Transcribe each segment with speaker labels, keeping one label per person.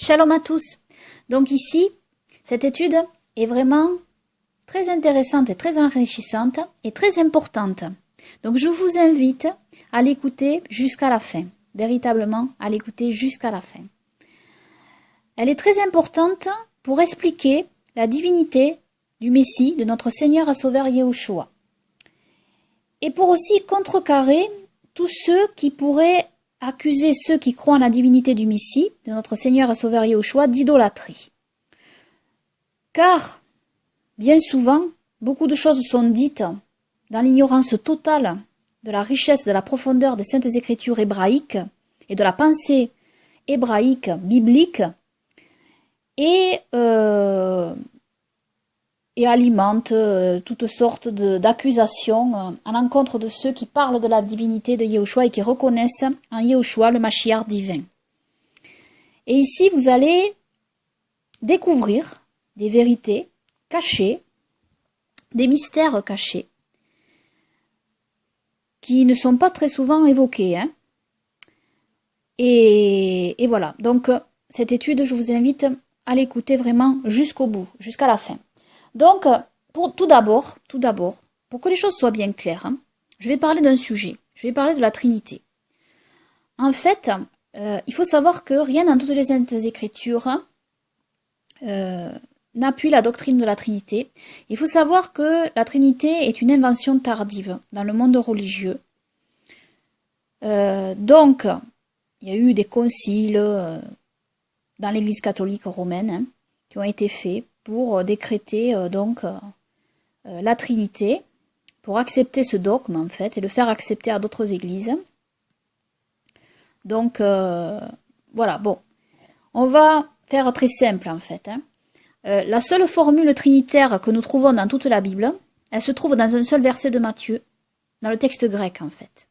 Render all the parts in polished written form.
Speaker 1: Shalom à tous. Donc ici, cette étude est vraiment très intéressante et très enrichissante et très importante. Donc je vous invite à l'écouter jusqu'à la fin, véritablement à l'écouter jusqu'à la fin. Elle est très importante pour expliquer la divinité du Messie, de notre Seigneur et Sauveur Yahushua. Et pour aussi contrecarrer tous ceux qui pourraient accuser ceux qui croient en la divinité du Messie, de notre Seigneur et Sauveur Yahushua, d'idolâtrie. Car, bien souvent, beaucoup de choses sont dites dans l'ignorance totale de la richesse, de la profondeur des Saintes Écritures hébraïques et de la pensée hébraïque, biblique, et alimente toutes sortes d'accusations à l'encontre de ceux qui parlent de la divinité de Yahushua et qui reconnaissent en Yahushua le Mashiach divin. Et ici, vous allez découvrir des vérités cachées, des mystères cachés, qui ne sont pas très souvent évoqués. Et voilà, donc cette étude, je vous invite à l'écouter vraiment jusqu'au bout, jusqu'à la fin. Donc, tout d'abord, pour que les choses soient bien claires, je vais parler d'un sujet, je vais parler de la Trinité. En fait, il faut savoir que rien dans toutes les Saintes Écritures n'appuie la doctrine de la Trinité. Il faut savoir que la Trinité est une invention tardive dans le monde religieux. Donc, il y a eu des conciles dans l'Église catholique romaine qui ont été faits pour décréter la Trinité, pour accepter ce dogme en fait, et le faire accepter à d'autres églises. Donc voilà, bon, on va faire très simple en fait. La seule formule trinitaire que nous trouvons dans toute la Bible, elle se trouve dans un seul verset de Matthieu, dans le texte grec en fait.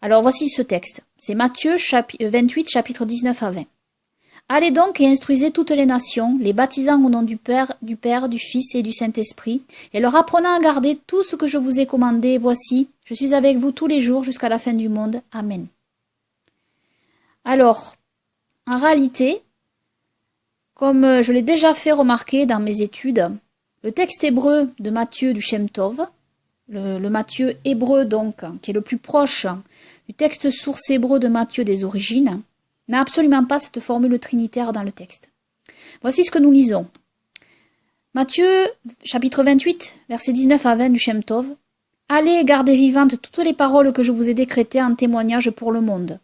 Speaker 1: Alors voici ce texte, c'est Matthieu 28, chapitre 19 à 20. Allez donc et instruisez toutes les nations, les baptisant au nom du Père, du Fils et du Saint-Esprit, et leur apprenant à garder tout ce que je vous ai commandé. Voici, je suis avec vous tous les jours jusqu'à la fin du monde. Amen. Alors, en réalité, comme je l'ai déjà fait remarquer dans mes études, le texte hébreu de Matthieu du Shem Tov, le Matthieu hébreu donc, qui est le plus proche du texte source hébreu de Matthieu des origines, n'a absolument pas cette formule trinitaire dans le texte. Voici ce que nous lisons. Matthieu, chapitre 28, versets 19 à 20 du Shem Tov. Allez et gardez vivantes toutes les paroles que je vous ai décrétées en témoignage pour le monde.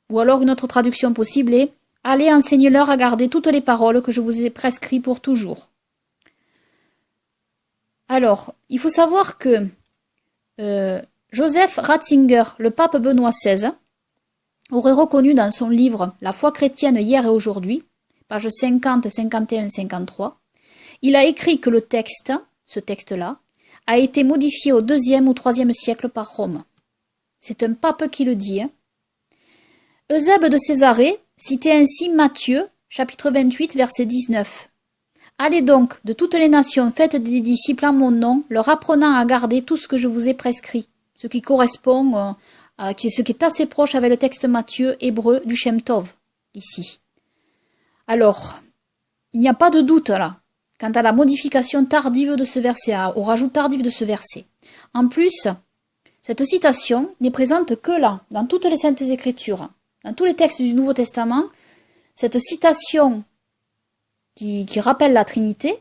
Speaker 1: Ou alors une autre traduction possible est allez enseignez-leur à garder toutes les paroles que je vous ai prescrites pour toujours. Alors, il faut savoir que Joseph Ratzinger, le pape Benoît XVI, aurait reconnu dans son livre « La foi chrétienne hier et aujourd'hui », pages 50, 51, 53, il a écrit que le texte, ce texte-là, a été modifié au IIe ou IIIe siècle par Rome. C'est un pape qui le dit. Eusèbe de Césarée citait ainsi Matthieu, chapitre 28, verset 19. « Allez donc, de toutes les nations, faites des disciples en mon nom, leur apprenant à garder tout ce que je vous ai prescrit », ce qui correspond ce qui est assez proche avec le texte Matthieu hébreu du Shem Tov, ici. Alors, il n'y a pas de doute là, quant à la modification tardive de ce verset, au rajout tardif de ce verset. En plus, cette citation n'est présente que là, dans toutes les Saintes Écritures. Dans tous les textes du Nouveau Testament, cette citation qui rappelle la Trinité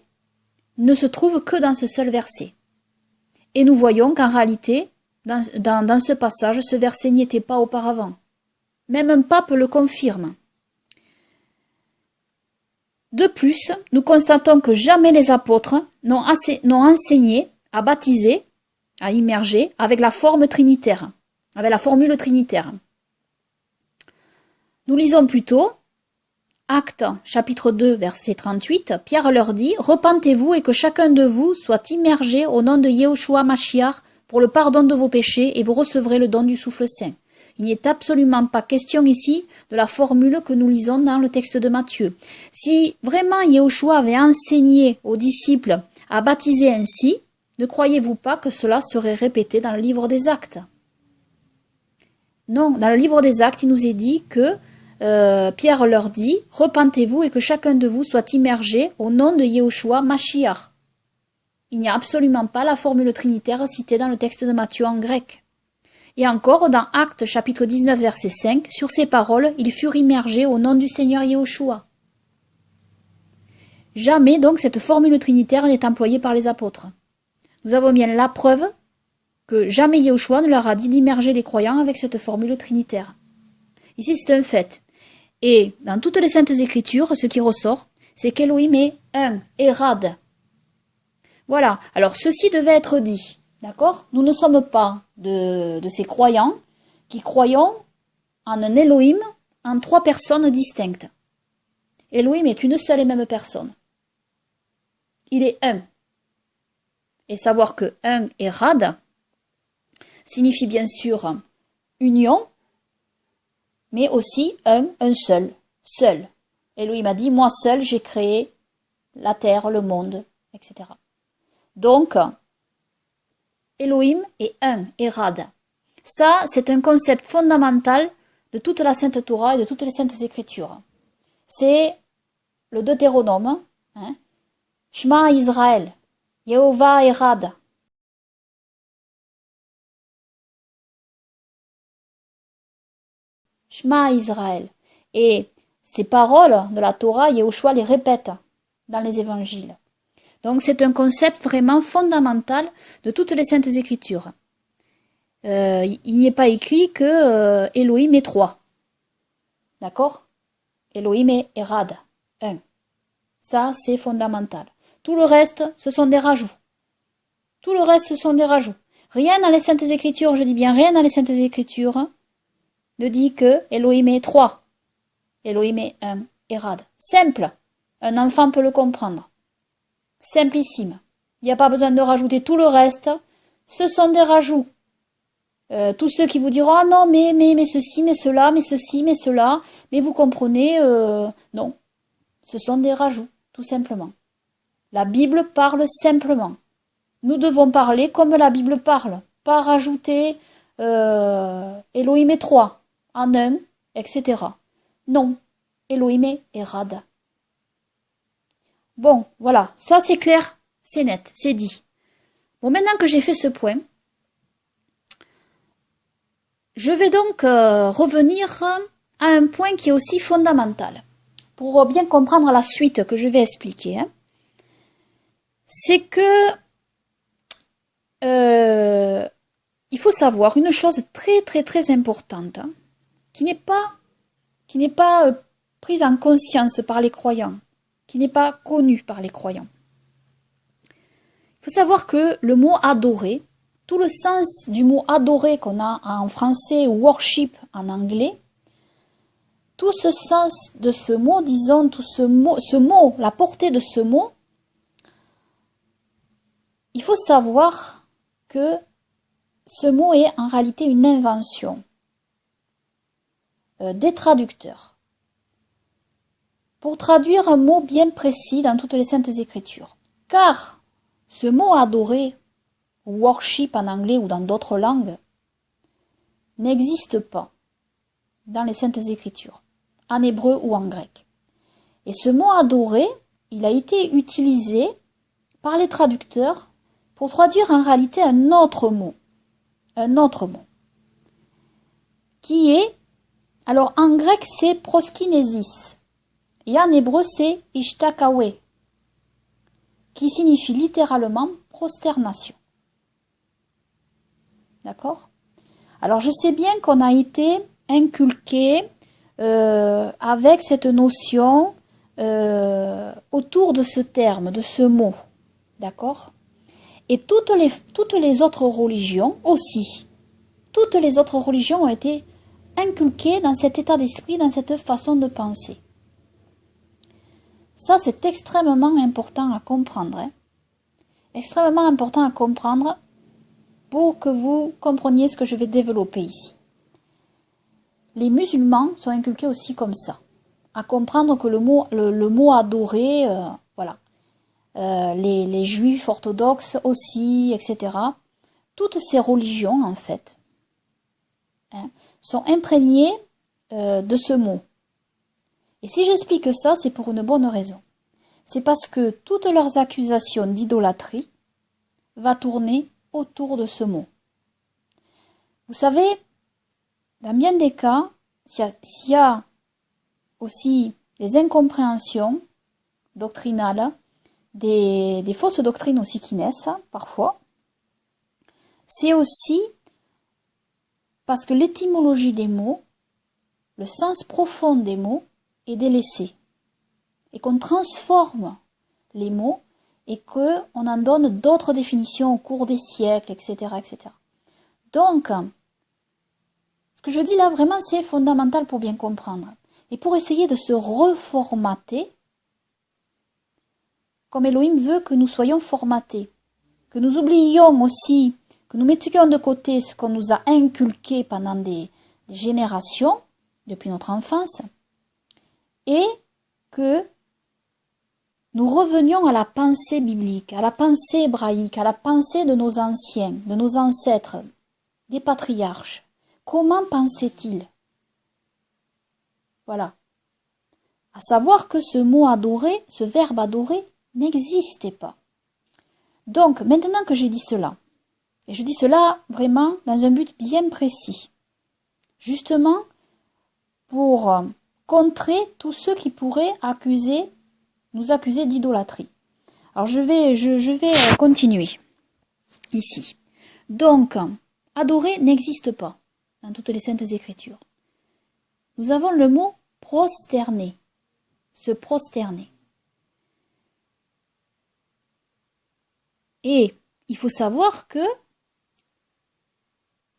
Speaker 1: ne se trouve que dans ce seul verset. Et nous voyons qu'en réalité, dans ce passage, ce verset n'y était pas auparavant. Même un pape le confirme. De plus, nous constatons que jamais les apôtres n'ont enseigné à baptiser, à immerger, avec la forme trinitaire, avec la formule trinitaire. Nous lisons plutôt Actes, chapitre 2, verset 38, Pierre leur dit « Repentez-vous et que chacun de vous soit immergé au nom de Yahushua Mashiach pour le pardon de vos péchés, et vous recevrez le don du souffle saint. » Il n'est absolument pas question ici de la formule que nous lisons dans le texte de Matthieu. Si vraiment Yahushua avait enseigné aux disciples à baptiser ainsi, ne croyez-vous pas que cela serait répété dans le livre des Actes? Non, dans le livre des Actes, il nous est dit que Pierre leur dit, « Repentez-vous et que chacun de vous soit immergé au nom de Yehoshua Mashiach. » Il n'y a absolument pas la formule trinitaire citée dans le texte de Matthieu en grec. Et encore, dans Actes chapitre 19 verset 5, sur ces paroles, ils furent immergés au nom du Seigneur Yehoshua. Jamais donc cette formule trinitaire n'est employée par les apôtres. Nous avons bien la preuve que jamais Yehoshua ne leur a dit d'immerger les croyants avec cette formule trinitaire. Ici c'est un fait. Et dans toutes les saintes écritures, ce qui ressort, c'est qu'Elohim est un, Erad. Voilà, alors ceci devait être dit, d'accord? Nous ne sommes pas de ces croyants qui croyons en un Elohim en 3 personnes distinctes. Elohim est une seule et même personne. Il est un. Et savoir que un Erad signifie bien sûr union, mais aussi un seul, seul. Elohim a dit, moi seul j'ai créé la terre, le monde, etc. Donc, Elohim est un, Erad. Ça, c'est un concept fondamental de toute la Sainte Torah et de toutes les Saintes Écritures. C'est le Deutéronome, hein? Shema Israël, Yehovah Erad. Shema Israël. Et ces paroles de la Torah, Yehoshua les répète dans les évangiles. Donc c'est un concept vraiment fondamental de toutes les saintes écritures. Il n'y est pas écrit que Elohim est 3. D'accord? Elohim est Erad, 1. Ça, c'est fondamental. Tout le reste, ce sont des rajouts. Tout le reste, ce sont des rajouts. Rien dans les saintes écritures, je dis bien rien dans les saintes écritures, ne dit que Elohim est 3. Elohim est 1, Erad. Simple. Un enfant peut le comprendre. Simplissime. Il n'y a pas besoin de rajouter tout le reste. Ce sont des rajouts. Tous ceux qui vous diront, ah non, mais ceci, mais cela, mais ceci, mais cela, mais vous comprenez, non. Ce sont des rajouts, tout simplement. La Bible parle simplement. Nous devons parler comme la Bible parle. Pas rajouter Elohim est 3 en 1, etc. Non. Elohim est Erad. Bon, voilà, ça c'est clair, c'est net, c'est dit. Bon, maintenant que j'ai fait ce point, je vais donc revenir à un point qui est aussi fondamental, pour bien comprendre la suite que je vais expliquer. Hein. C'est que il faut savoir une chose très très très importante, hein, qui n'est pas prise en conscience par les croyants, qui n'est pas connu par les croyants. Il faut savoir que le mot adorer, tout le sens du mot adorer qu'on a en français ou worship en anglais, tout ce sens de ce mot, disons, tout ce mot, la portée de ce mot, il faut savoir que ce mot est en réalité une invention des traducteurs pour traduire un mot bien précis dans toutes les saintes écritures. Car ce mot adorer, ou worship en anglais ou dans d'autres langues, n'existe pas dans les saintes écritures, en hébreu ou en grec. Et ce mot adorer, il a été utilisé par les traducteurs pour traduire en réalité un autre mot, qui est, alors en grec c'est proskinesis, et en hébreu, c'est ishtakawe, qui signifie littéralement prosternation. D'accord? Alors, je sais bien qu'on a été inculqué avec cette notion autour de ce terme, de ce mot. D'accord? Et toutes les autres religions aussi. Toutes les autres religions ont été inculquées dans cet état d'esprit, dans cette façon de penser. Ça, c'est extrêmement important à comprendre. Hein. Extrêmement important à comprendre pour que vous compreniez ce que je vais développer ici. Les musulmans sont inculqués aussi comme ça. À comprendre que le mot adorer, voilà. Les juifs orthodoxes aussi, etc. Toutes ces religions, en fait, hein, sont imprégnées de ce mot. Et si j'explique ça, c'est pour une bonne raison. C'est parce que toutes leurs accusations d'idolâtrie vont tourner autour de ce mot. Vous savez, dans bien des cas, s'il y a aussi des incompréhensions doctrinales, des fausses doctrines aussi qui naissent, parfois, c'est aussi parce que l'étymologie des mots, le sens profond des mots, est délaissé. Et qu'on transforme les mots et qu'on en donne d'autres définitions au cours des siècles, etc., etc. Donc, ce que je dis là, vraiment, c'est fondamental pour bien comprendre. Et pour essayer de se reformater, comme Elohim veut que nous soyons formatés, que nous oublions aussi, que nous mettions de côté ce qu'on nous a inculqué pendant des générations, depuis notre enfance, et que nous revenions à la pensée biblique, à la pensée hébraïque, à la pensée de nos anciens, de nos ancêtres, des patriarches. Comment pensaient-ils? Voilà. À savoir que ce mot adorer, ce verbe adorer, n'existait pas. Donc, maintenant que j'ai dit cela, et je dis cela vraiment dans un but bien précis, justement pour contrer tous ceux qui pourraient nous accuser d'idolâtrie. Alors je vais continuer ici. Donc, adorer n'existe pas dans toutes les saintes écritures. Nous avons le mot prosterner, se prosterner. Et il faut savoir que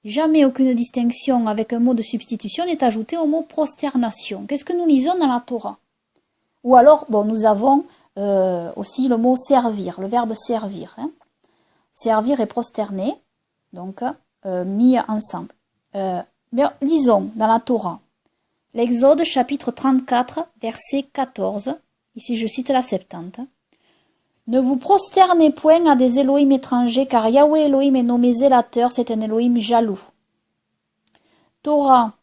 Speaker 1: jamais aucune distinction avec un mot de substitution n'est ajoutée au mot prosternation. Qu'est-ce que nous lisons dans la Torah? Ou alors, bon, nous avons aussi le mot servir, le verbe servir. Servir et prosterner, donc mis ensemble. Mais lisons dans la Torah. L'Exode chapitre 34, verset 14. Ici je cite la Septante. Ne vous prosternez point à des Elohim étrangers, car Yahweh Elohim est nommé zélateur, c'est un Elohim jaloux. Torah,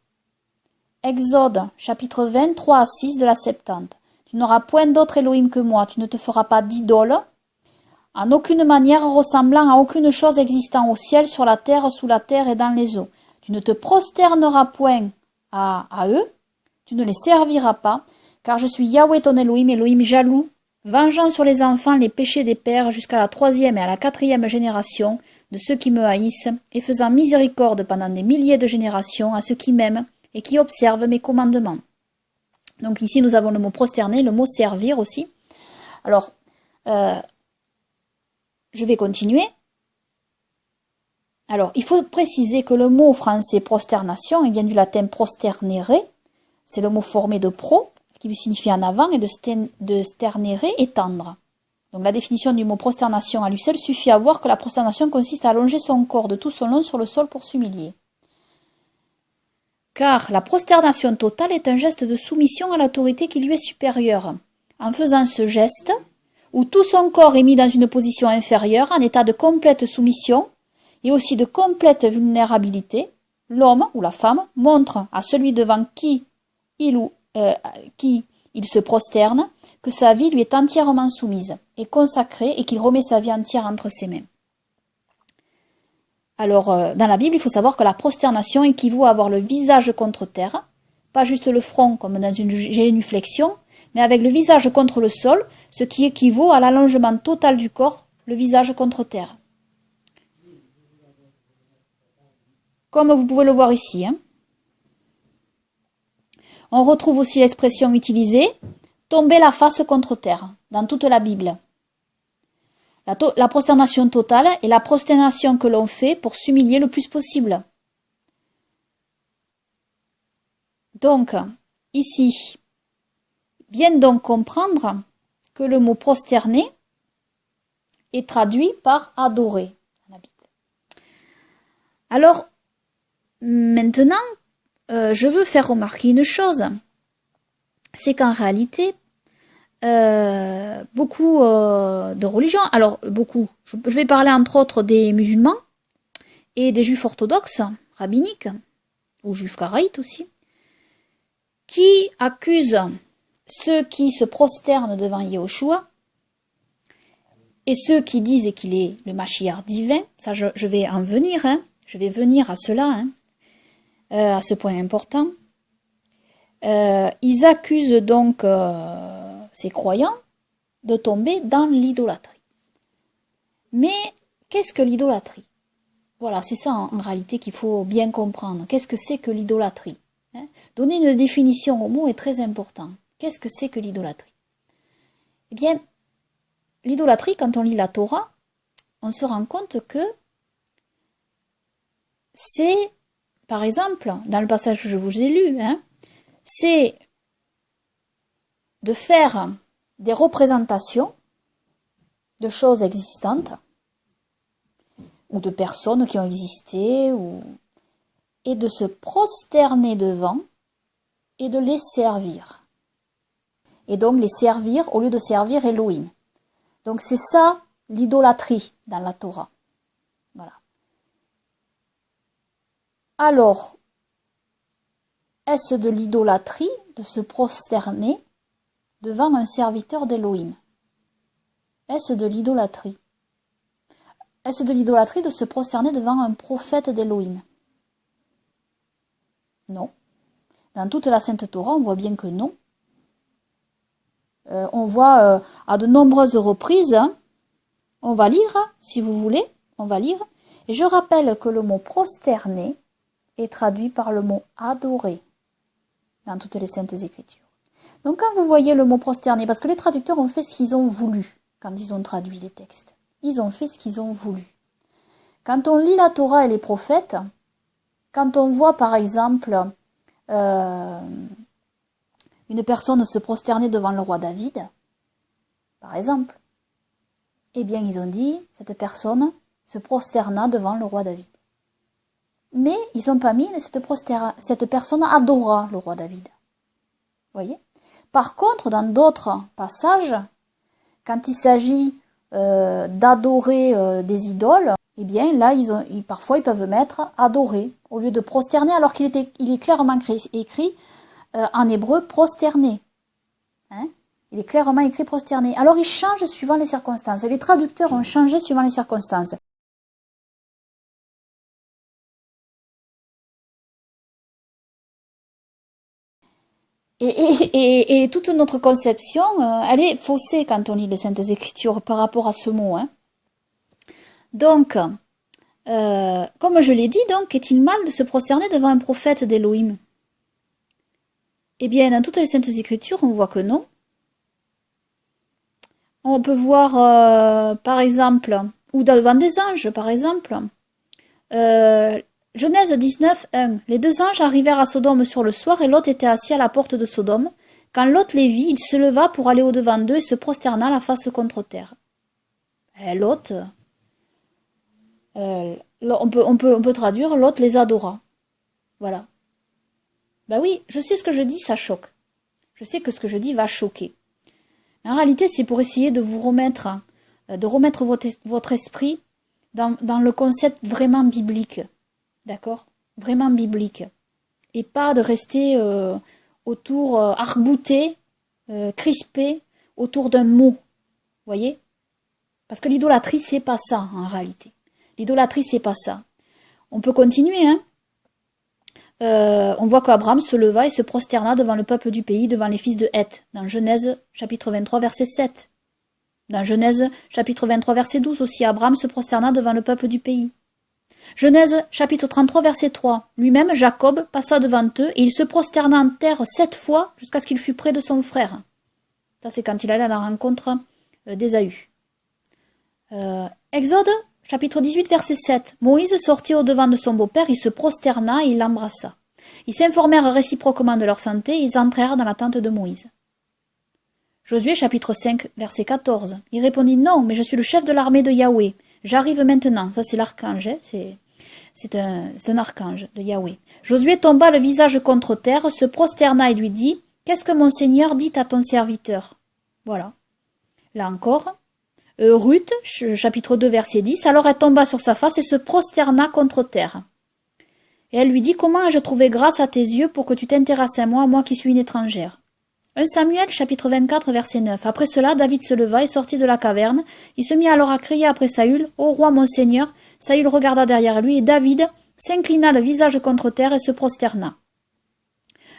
Speaker 1: Exode, chapitre 23 à 6 de la Septante. Tu n'auras point d'autre Elohim que moi, tu ne te feras pas d'idole, en aucune manière ressemblant à aucune chose existant au ciel, sur la terre, sous la terre et dans les eaux. Tu ne te prosterneras point à eux, tu ne les serviras pas, car je suis Yahweh ton Elohim, Elohim jaloux, vengeant sur les enfants les péchés des pères jusqu'à la 3e et à la 4e génération de ceux qui me haïssent, et faisant miséricorde pendant des milliers de générations à ceux qui m'aiment et qui observent mes commandements. Donc ici nous avons le mot prosterner, le mot servir aussi. Alors, je vais continuer. Alors, il faut préciser que le mot français prosternation, il vient du latin prosternere, c'est le mot formé de pro, qui signifie en avant, et de sternere, étendre. Donc la définition du mot prosternation à lui seul suffit à voir que la prosternation consiste à allonger son corps de tout son long sur le sol pour s'humilier. Car la prosternation totale est un geste de soumission à l'autorité qui lui est supérieure. En faisant ce geste, où tout son corps est mis dans une position inférieure, en état de complète soumission, et aussi de complète vulnérabilité, l'homme ou la femme montre à celui devant qui il se prosterne que sa vie lui est entièrement soumise et consacrée et qu'il remet sa vie entière entre ses mains. Alors, dans la Bible, il faut savoir que la prosternation équivaut à avoir le visage contre terre, pas juste le front comme dans une génuflexion, mais avec le visage contre le sol, ce qui équivaut à l'allongement total du corps, le visage contre terre. Comme vous pouvez le voir ici. On retrouve aussi l'expression utilisée « tomber la face contre terre » dans toute la Bible. La prosternation totale est la prosternation que l'on fait pour s'humilier le plus possible. Donc, ici, bien donc comprendre que le mot prosterner est traduit par adorer dans la Bible. Alors, maintenant, je veux faire remarquer une chose, c'est qu'en réalité, beaucoup de religions, alors beaucoup, je vais parler entre autres des musulmans et des juifs orthodoxes, rabbiniques, ou juifs karaïtes aussi, qui accusent ceux qui se prosternent devant Yahushua, et ceux qui disent qu'il est le Mashiach divin, ça je vais en venir, hein, je vais venir à cela, hein, à ce point important. Ils accusent donc ces croyants de tomber dans l'idolâtrie. Mais qu'est-ce que l'idolâtrie? Voilà, c'est ça en réalité qu'il faut bien comprendre. Qu'est-ce que c'est que l'idolâtrie, hein? Donner une définition au mot est très important. Qu'est-ce que c'est que l'idolâtrie? Eh bien, l'idolâtrie, quand on lit la Torah, on se rend compte que c'est, par exemple, dans le passage que je vous ai lu, hein, c'est de faire des représentations de choses existantes, ou de personnes qui ont existé, et de se prosterner devant, et de les servir. Et donc les servir au lieu de servir Elohim. Donc c'est ça l'idolâtrie dans la Torah. Voilà. Alors, est-ce de l'idolâtrie de se prosterner devant un serviteur d'Elohim? Est-ce de l'idolâtrie? Est-ce de l'idolâtrie de se prosterner devant un prophète d'Elohim? Non. Dans toute la Sainte Torah, on voit bien que non. On voit à de nombreuses reprises, hein, on va lire, si vous voulez, on va lire. Et je rappelle que le mot prosterner est traduit par le mot adorer dans toutes les Saintes Écritures. Donc quand vous voyez le mot prosterner, parce que les traducteurs ont fait ce qu'ils ont voulu quand ils ont traduit les textes. Ils ont fait ce qu'ils ont voulu. Quand on lit la Torah et les prophètes, quand on voit par exemple une personne se prosterner devant le roi David, par exemple, eh bien ils ont dit, cette personne se prosterna devant le roi David. Mais ils n'ont pas mis cette personne adora le roi David. Voyez? Par contre, dans d'autres passages, quand il s'agit d'adorer des idoles, eh bien là, parfois ils peuvent mettre adorer au lieu de prosterner, alors qu'il est clairement écrit en hébreu prosterner. Hein? Il est clairement écrit prosterner. Alors il change suivant les circonstances. Les traducteurs ont changé suivant les circonstances. Et toute notre conception, elle est faussée quand on lit les Saintes Écritures par rapport à ce mot. Hein. Donc, comme je l'ai dit, donc, est-il mal de se prosterner devant un prophète d'Elohim? Eh bien, dans toutes les Saintes Écritures, on voit que non. On peut voir, par exemple, ou devant des anges, par exemple. Genèse 19, 1. Les deux anges arrivèrent à Sodome sur le soir, et Lot était assis à la porte de Sodome. Quand Lot les vit, il se leva pour aller au-devant d'eux et se prosterna la face contre terre. Lot, on peut traduire, Lot les adora. Voilà. Ben oui, je sais ce que je dis, ça choque. Je sais que ce que je dis va choquer. En réalité, c'est pour essayer de vous remettre, votre esprit dans le concept vraiment biblique. D'accord? Vraiment biblique. Et pas de rester autour, arc-bouté, crispé, autour d'un mot. Voyez? Parce que l'idolâtrie, c'est pas ça, en réalité. L'idolâtrie, c'est pas ça. On peut continuer, hein? On voit qu'Abraham se leva et se prosterna devant le peuple du pays, devant les fils de Heth, dans Genèse chapitre 23, verset 7. Dans Genèse chapitre 23, verset 12 aussi, Abraham se prosterna devant le peuple du pays. Genèse chapitre 33, verset 3. Lui-même, Jacob, passa devant eux, et il se prosterna en terre 7 fois jusqu'à ce qu'il fût près de son frère. Ça, c'est quand il allait à la rencontre d'Ésaü. Exode chapitre 18, verset 7. Moïse sortit au-devant de son beau-père, il se prosterna et il l'embrassa. Ils s'informèrent réciproquement de leur santé et ils entrèrent dans la tente de Moïse. Josué chapitre 5, verset 14. Il répondit, non, mais je suis le chef de l'armée de Yahweh. J'arrive maintenant. Ça, c'est l'archange, hein, c'est un archange de Yahweh. Josué tomba le visage contre terre, se prosterna et lui dit, qu'est-ce que mon Seigneur dit à ton serviteur? Voilà. Là encore, Ruth, chapitre 2, verset 10, alors elle tomba sur sa face et se prosterna contre terre. Et elle lui dit, comment ai-je trouvé grâce à tes yeux pour que tu t'intéresses à moi qui suis une étrangère? 1 Samuel, chapitre 24, verset 9. Après cela, David se leva et sortit de la caverne. Il se mit alors à crier après Saül, « Ô roi, mon seigneur !» Saül regarda derrière lui, et David s'inclina le visage contre terre et se prosterna.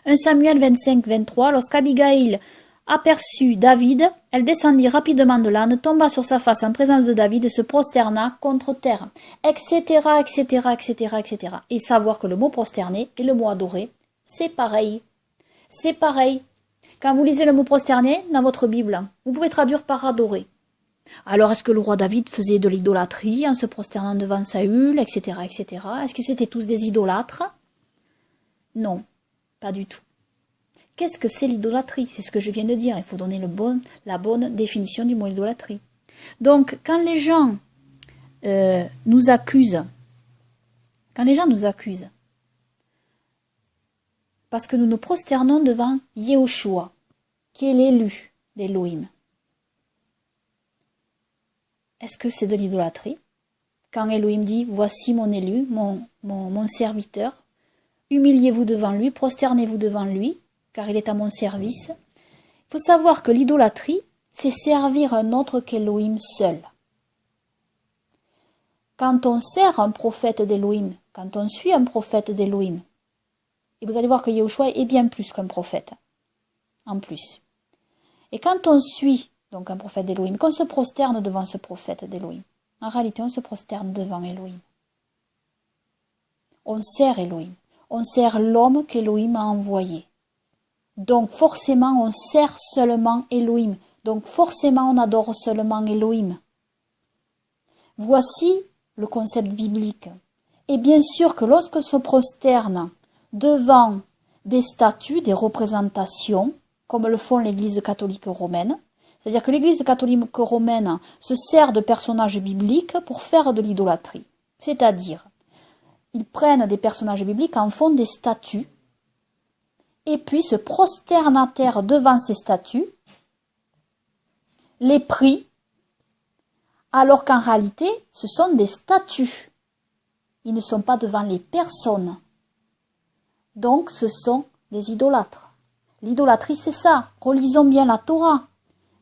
Speaker 1: 1 Samuel 25, 23. Lorsqu'Abigail aperçut David, elle descendit rapidement de l'âne, tomba sur sa face en présence de David et se prosterna contre terre, etc., etc., etc., etc. Et savoir que le mot prosterné et le mot adoré, c'est pareil. C'est pareil. Quand vous lisez le mot prosterné dans votre Bible, vous pouvez traduire par adorer. Alors, est-ce que le roi David faisait de l'idolâtrie en se prosternant devant Saül, etc., etc. Est-ce que c'était tous des idolâtres? Non, pas du tout. Qu'est-ce que c'est l'idolâtrie? C'est ce que je viens de dire. Il faut donner la bonne définition du mot idolâtrie. Donc, quand les gens nous accusent, parce que nous nous prosternons devant Yehoshua, qui est l'élu d'Élohim. Est-ce que c'est de l'idolâtrie? Quand Élohim dit, voici mon élu, mon serviteur, humiliez-vous devant lui, prosternez-vous devant lui, car il est à mon service. Il faut savoir que l'idolâtrie, c'est servir un autre qu'Élohim seul. Quand on sert un prophète d'Élohim, quand on suit un prophète d'Élohim, et vous allez voir que Yehoshua est bien plus qu'un prophète, en plus. Et quand on suit donc un prophète d'Élohim, qu'on se prosterne devant ce prophète d'Élohim, en réalité on se prosterne devant Élohim. On sert Élohim, on sert l'homme qu'Élohim a envoyé. Donc forcément on sert seulement Élohim, donc forcément on adore seulement Élohim. Voici le concept biblique. Et bien sûr que lorsqu'on se prosterne devant des statues, des représentations, comme le font l'Église catholique romaine, c'est-à-dire que l'Église catholique romaine se sert de personnages bibliques pour faire de l'idolâtrie. C'est-à-dire, ils prennent des personnages bibliques, en font des statues, et puis se prosternent à terre devant ces statues, les prient, alors qu'en réalité, ce sont des statues. Ils ne sont pas devant les personnes. Donc, ce sont des idolâtres. L'idolâtrie, c'est ça. Relisons bien la Torah.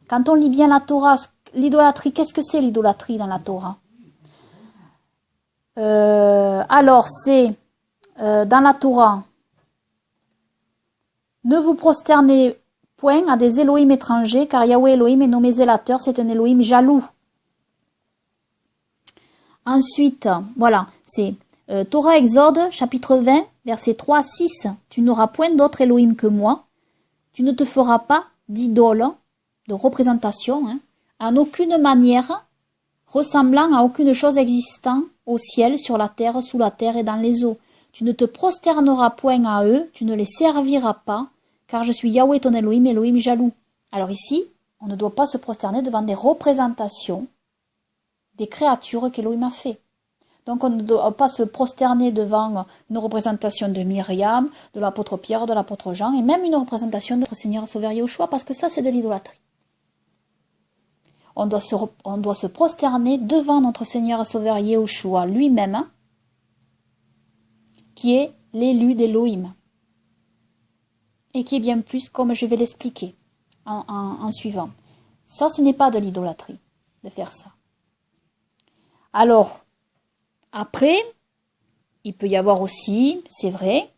Speaker 1: Quand on lit bien la Torah, l'idolâtrie, qu'est-ce que c'est l'idolâtrie dans la Torah? Alors, c'est dans la Torah, ne vous prosternez point à des Elohim étrangers, car Yahweh Elohim est nommé zélateur, c'est un Elohim jaloux. Ensuite, voilà, c'est Torah Exode, chapitre 20, versets 3 à 6. Tu n'auras point d'autre Elohim que moi, tu ne te feras pas d'idole, de représentation, en aucune manière, ressemblant à aucune chose existant au ciel, sur la terre, sous la terre et dans les eaux. Tu ne te prosterneras point à eux, tu ne les serviras pas, car je suis Yahweh ton Elohim, Elohim jaloux. Alors ici, on ne doit pas se prosterner devant des représentations des créatures qu'Elohim a fait. Donc on ne doit pas se prosterner devant une représentation de Myriam, de l'apôtre Pierre, de l'apôtre Jean, et même une représentation de notre Seigneur Sauveur Yehoshua, parce que ça c'est de l'idolâtrie. On doit se prosterner devant notre Seigneur Sauveur Yehoshua lui-même, qui est l'élu d'Élohim, et qui est bien plus, comme je vais l'expliquer en suivant. Ça, ce n'est pas de l'idolâtrie, de faire ça. Alors, après, il peut y avoir aussi, c'est vrai,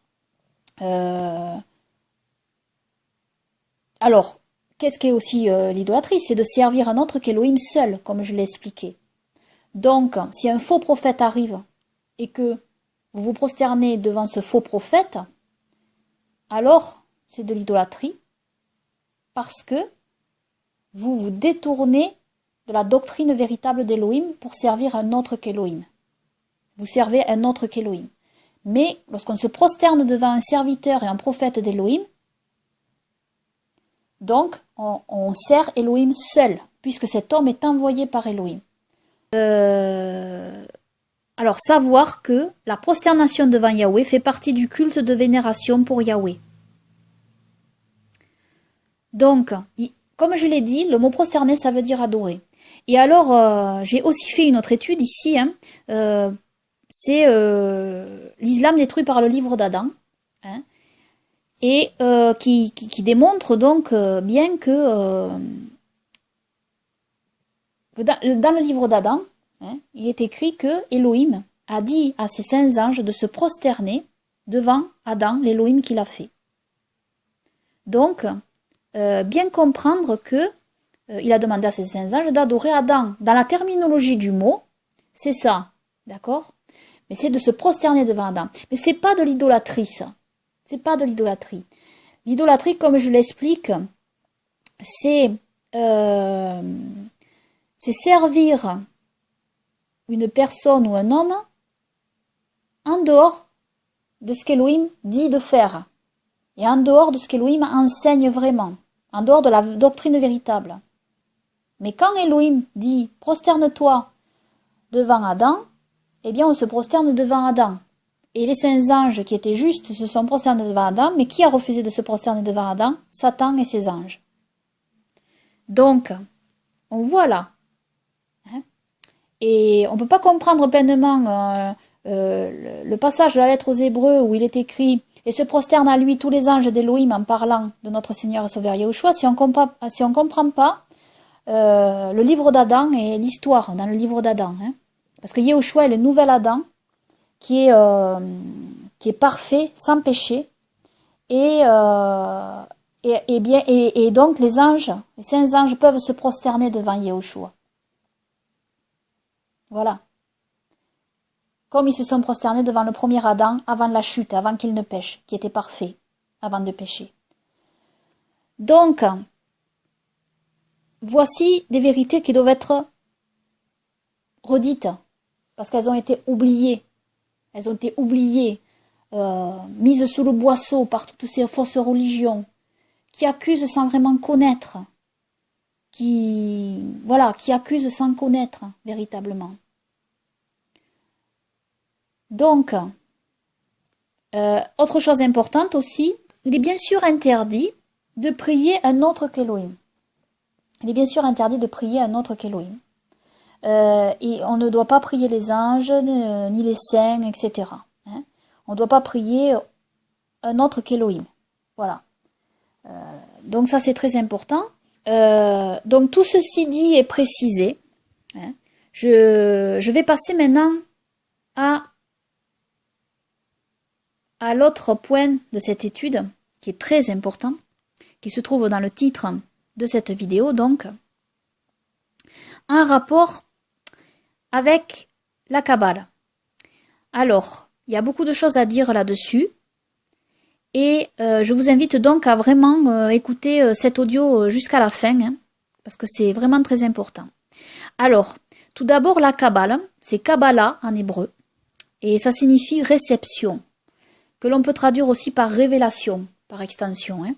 Speaker 1: alors, qu'est-ce qu'est aussi l'idolâtrie? C'est de servir un autre qu'Élohim seul, comme je l'ai expliqué. Donc, si un faux prophète arrive et que vous vous prosternez devant ce faux prophète, alors c'est de l'idolâtrie parce que vous vous détournez de la doctrine véritable d'Élohim pour servir un autre qu'Élohim. Vous servez un autre qu'Élohim. Mais lorsqu'on se prosterne devant un serviteur et un prophète d'Élohim, donc on sert Élohim seul, puisque cet homme est envoyé par Élohim. Alors, savoir que la prosternation devant Yahweh fait partie du culte de vénération pour Yahweh. Donc, comme je l'ai dit, le mot prosterner, ça veut dire adorer. Et alors, j'ai aussi fait une autre étude ici, c'est l'islam détruit par le livre d'Adam. et qui démontre donc bien que dans le livre d'Adam, hein, il est écrit que Elohim a dit à ses saints anges de se prosterner devant Adam, l'Elohim qu'il a fait. Donc, bien comprendre que il a demandé à ses saints anges d'adorer Adam. Dans la terminologie du mot, c'est ça, d'accord? Mais c'est de se prosterner devant Adam. Mais c'est pas de l'idolâtrie, ça. C'est pas de l'idolâtrie. L'idolâtrie, comme je l'explique, c'est servir une personne ou un homme en dehors de ce qu'Elohim dit de faire et en dehors de ce qu'Elohim enseigne vraiment, en dehors de la doctrine véritable. Mais quand Elohim dit « prosterne-toi devant Adam », eh bien on se prosterne devant Adam. Et les saints anges qui étaient justes se sont prosternés devant Adam, mais qui a refusé de se prosterner devant Adam? Satan et ses anges. Donc, on voit là. Hein, et on ne peut pas comprendre pleinement le passage de la lettre aux Hébreux où il est écrit « Et se prosternent à lui tous les anges d'Elohim en parlant de notre Seigneur et Sauveur Yahushua » si on ne comprend pas le livre d'Adam et l'histoire dans le livre d'Adam. Hein. Parce que Yahushua est le nouvel Adam qui est parfait, sans péché. Et donc les anges, les saints anges peuvent se prosterner devant Yahushua. Voilà. Comme ils se sont prosternés devant le premier Adam avant la chute, avant qu'il ne pêche, qui était parfait, avant de pécher. Donc, voici des vérités qui doivent être redites, parce qu'elles ont été oubliées. Elles ont été oubliées, mises sous le boisseau par toutes ces fausses religions, qui accusent sans vraiment connaître, qui accusent sans connaître véritablement. Donc, autre chose importante aussi, il est bien sûr interdit de prier un autre qu'Elohim. Il est bien sûr interdit de prier un autre qu'Elohim. Et on ne doit pas prier les anges, ni les saints, etc. Hein. On ne doit pas prier un autre qu'Elohim. Voilà. Donc ça c'est très important. Donc tout ceci dit et précisé. Hein. Je vais passer maintenant à l'autre point de cette étude, qui est très important, qui se trouve dans le titre de cette vidéo, donc, un rapport avec la Kabbale. Alors, il y a beaucoup de choses à dire là-dessus, et je vous invite donc à vraiment écouter cet audio jusqu'à la fin, hein, parce que c'est vraiment très important. Alors, tout d'abord, la Kabbale, c'est Kabbalah en hébreu, et ça signifie réception, que l'on peut traduire aussi par révélation, par extension. Hein.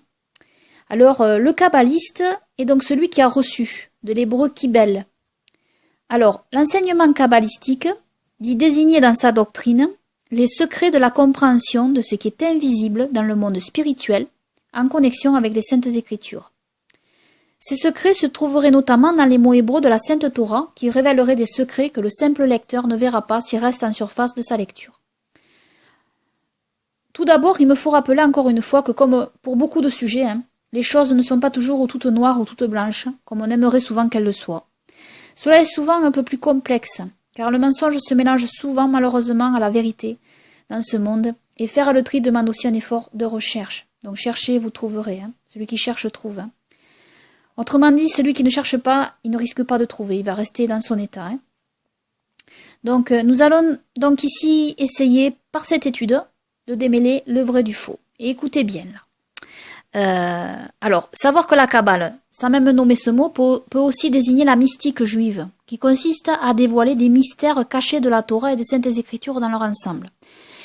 Speaker 1: Alors, le kabbaliste est donc celui qui a reçu, de l'hébreu kibel. Alors, l'enseignement kabbalistique dit désigner dans sa doctrine les secrets de la compréhension de ce qui est invisible dans le monde spirituel, en connexion avec les Saintes Écritures. Ces secrets se trouveraient notamment dans les mots hébreux de la Sainte Torah, qui révéleraient des secrets que le simple lecteur ne verra pas s'il reste en surface de sa lecture. Tout d'abord, il me faut rappeler encore une fois que comme pour beaucoup de sujets, hein, les choses ne sont pas toujours ou toutes noires ou toutes blanches, comme on aimerait souvent qu'elles le soient. Cela est souvent un peu plus complexe, car le mensonge se mélange souvent malheureusement à la vérité dans ce monde, et faire le tri demande aussi un effort de recherche. Donc cherchez, vous trouverez. Hein. Celui qui cherche trouve. Hein. Autrement dit, celui qui ne cherche pas, il ne risque pas de trouver, il va rester dans son état. Hein. Donc nous allons donc ici essayer, par cette étude, de démêler le vrai du faux. Et écoutez bien là. Alors, savoir que la Kabbale, sans même nommer ce mot, peut aussi désigner la mystique juive, qui consiste à dévoiler des mystères cachés de la Torah et des Saintes Écritures dans leur ensemble.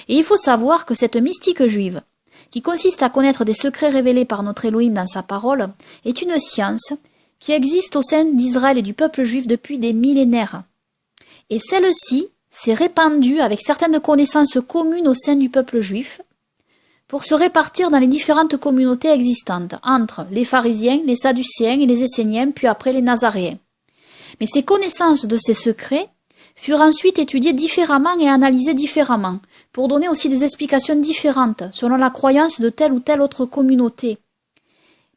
Speaker 1: Et il faut savoir que cette mystique juive, qui consiste à connaître des secrets révélés par notre Elohim dans sa parole, est une science qui existe au sein d'Israël et du peuple juif depuis des millénaires. Et celle-ci s'est répandue avec certaines connaissances communes au sein du peuple juif, pour se répartir dans les différentes communautés existantes, entre les pharisiens, les sadducéens et les esséniens, puis après les nazaréens. Mais ces connaissances de ces secrets furent ensuite étudiées différemment et analysées différemment, pour donner aussi des explications différentes selon la croyance de telle ou telle autre communauté.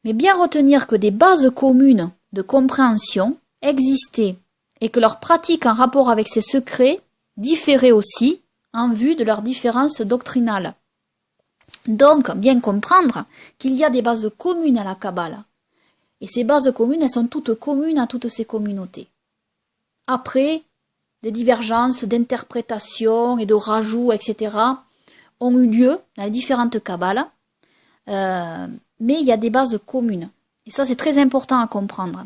Speaker 1: Mais bien retenir que des bases communes de compréhension existaient et que leurs pratiques en rapport avec ces secrets différaient aussi en vue de leurs différences doctrinales. Donc, bien comprendre qu'il y a des bases communes à la Kabbale. Et ces bases communes, elles sont toutes communes à toutes ces communautés. Après, des divergences d'interprétation et de rajouts, etc., ont eu lieu dans les différentes Kabbales, mais il y a des bases communes. Et ça, c'est très important à comprendre.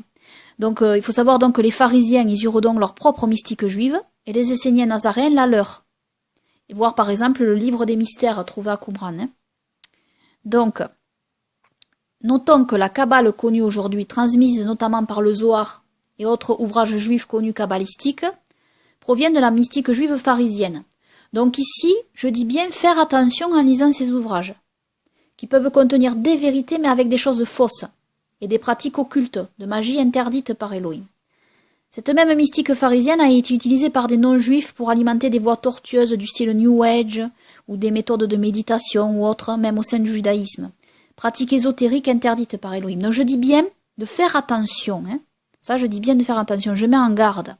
Speaker 1: Donc, il faut savoir donc que les pharisiens, ils eurent donc leur propre mystique juive, et les Esséniens nazaréens la leur. Et voir par exemple le livre des mystères trouvé à Qumran. Donc, notons que la Kabbale connue aujourd'hui, transmise notamment par le Zohar et autres ouvrages juifs connus kabbalistiques, provient de la mystique juive pharisienne. Donc ici, je dis bien faire attention en lisant ces ouvrages, qui peuvent contenir des vérités mais avec des choses fausses, et des pratiques occultes, de magie interdite par Elohim. Cette même mystique pharisienne a été utilisée par des non-juifs pour alimenter des voies tortueuses du style New Age, ou des méthodes de méditation ou autres, même au sein du judaïsme. Pratiques ésotériques interdites par Elohim. Donc je dis bien de faire attention. Ça, je dis bien de faire attention, je mets en garde.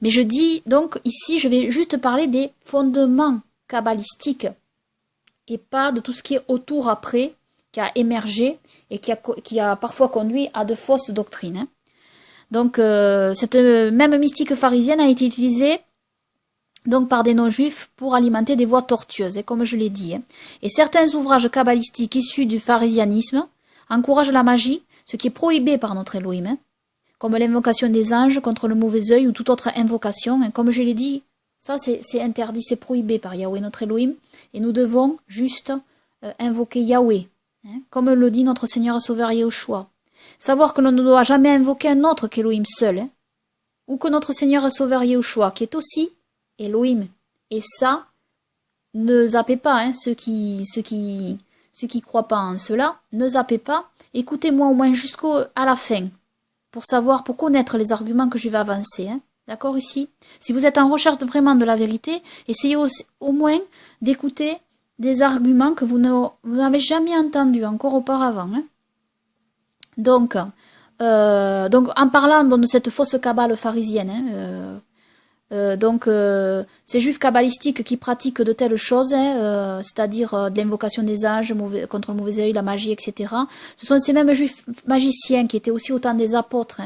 Speaker 1: Mais je dis, donc, ici, je vais juste parler des fondements kabbalistiques et pas de tout ce qui est autour après, qui a émergé et qui a parfois conduit à de fausses doctrines. Donc, cette même mystique pharisienne a été utilisée donc par des non-juifs pour alimenter des voies tortueuses, comme je l'ai dit. Et certains ouvrages kabbalistiques issus du pharisianisme encouragent la magie, ce qui est prohibé par notre Elohim, comme l'invocation des anges contre le mauvais œil ou toute autre invocation. Comme je l'ai dit, ça c'est interdit, c'est prohibé par Yahweh, notre Elohim, et nous devons juste invoquer Yahweh, comme le dit notre Seigneur Sauveur Yahushua. Savoir que l'on ne doit jamais invoquer un autre qu'Elohim seul, ou que notre Seigneur Sauveur Yahushua, qui est aussi Elohim. Et ça, ne zappez pas, ceux qui croient pas en cela, ne zappez pas, écoutez-moi au moins jusqu'à la fin, pour connaître les arguments que je vais avancer. D'accord ici? Si vous êtes en recherche vraiment de la vérité, essayez au moins d'écouter des arguments que vous n'avez jamais entendus encore auparavant. Donc, en parlant de cette fausse Kabbale pharisienne, ces juifs kabbalistiques qui pratiquent de telles choses, c'est-à-dire de l'invocation des anges contre le mauvais œil, la magie, etc. Ce sont ces mêmes juifs magiciens qui étaient aussi au temps des apôtres.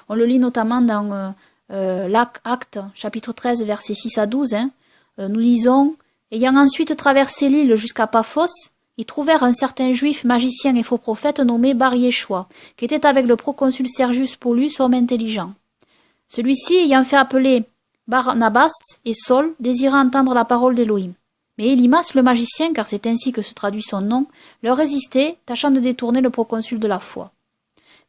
Speaker 1: On le lit notamment dans l'Acte, chapitre 13, versets 6 à 12. Nous lisons « Ayant ensuite traversé l'île jusqu'à Paphos, ils trouvèrent un certain juif magicien et faux prophète nommé Bar Yeshua, qui était avec le proconsul Sergius Paulus, homme intelligent. Celui-ci, ayant fait appeler Barnabas et Saul, désirait entendre la parole d'Élohim. Mais Élimas, le magicien, car c'est ainsi que se traduit son nom, leur résistait, tâchant de détourner le proconsul de la foi.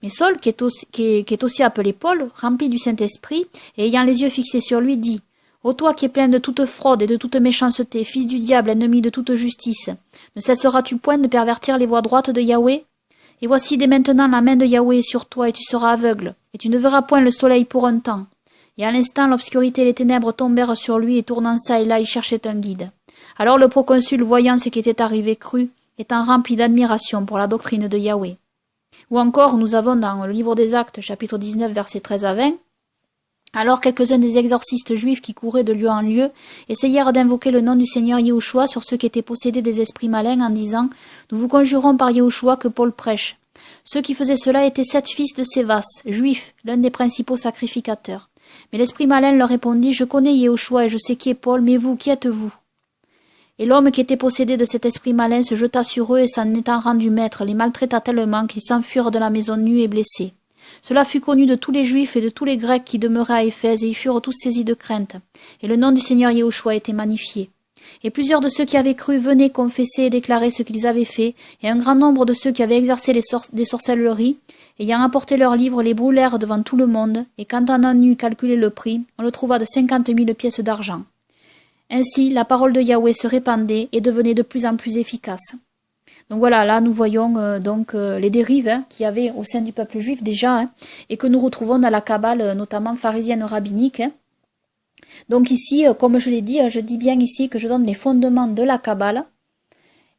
Speaker 1: Mais Saul, qui est aussi appelé Paul, rempli du Saint-Esprit, et ayant les yeux fixés sur lui, dit « Ô toi qui es plein de toute fraude et de toute méchanceté, fils du diable, ennemi de toute justice, ne cesseras-tu point de pervertir les voies droites de Yahweh? Et voici dès maintenant la main de Yahweh est sur toi, et tu seras aveugle, et tu ne verras point le soleil pour un temps. » Et à l'instant, l'obscurité et les ténèbres tombèrent sur lui, et tournant ça et là, il cherchait un guide. Alors le proconsul, voyant ce qui était arrivé, crut, étant rempli d'admiration pour la doctrine de Yahweh. Ou encore, nous avons dans le livre des Actes, chapitre 19, versets 13 à 20, alors quelques-uns des exorcistes juifs qui couraient de lieu en lieu essayèrent d'invoquer le nom du Seigneur Yahushua sur ceux qui étaient possédés des esprits malins en disant « Nous vous conjurons par Yahushua que Paul prêche. » Ceux qui faisaient cela étaient 7 fils de Sévas, juifs, l'un des principaux sacrificateurs. Mais l'esprit malin leur répondit « Je connais Yahushua et je sais qui est Paul, mais vous, qui êtes-vous » Et l'homme qui était possédé de cet esprit malin se jeta sur eux et s'en étant rendu maître, les maltraita tellement qu'ils s'enfuirent de la maison nus et blessés. Cela fut connu de tous les Juifs et de tous les Grecs qui demeuraient à Éphèse, et ils furent tous saisis de crainte. Et le nom du Seigneur Yahushua était magnifié. Et plusieurs de ceux qui avaient cru venaient confesser et déclarer ce qu'ils avaient fait, et un grand nombre de ceux qui avaient exercé des sorcelleries, ayant apporté leurs livres, les brûlèrent devant tout le monde, et quand on en eut calculé le prix, on le trouva de 50 000 pièces d'argent. Ainsi, la parole de Yahweh se répandait et devenait de plus en plus efficace. Donc voilà, là nous voyons les dérives qu'il y avait au sein du peuple juif déjà, et que nous retrouvons dans la Kabbale, notamment pharisienne rabbinique, Donc ici, comme je l'ai dit, je dis bien ici que je donne les fondements de la Kabbale,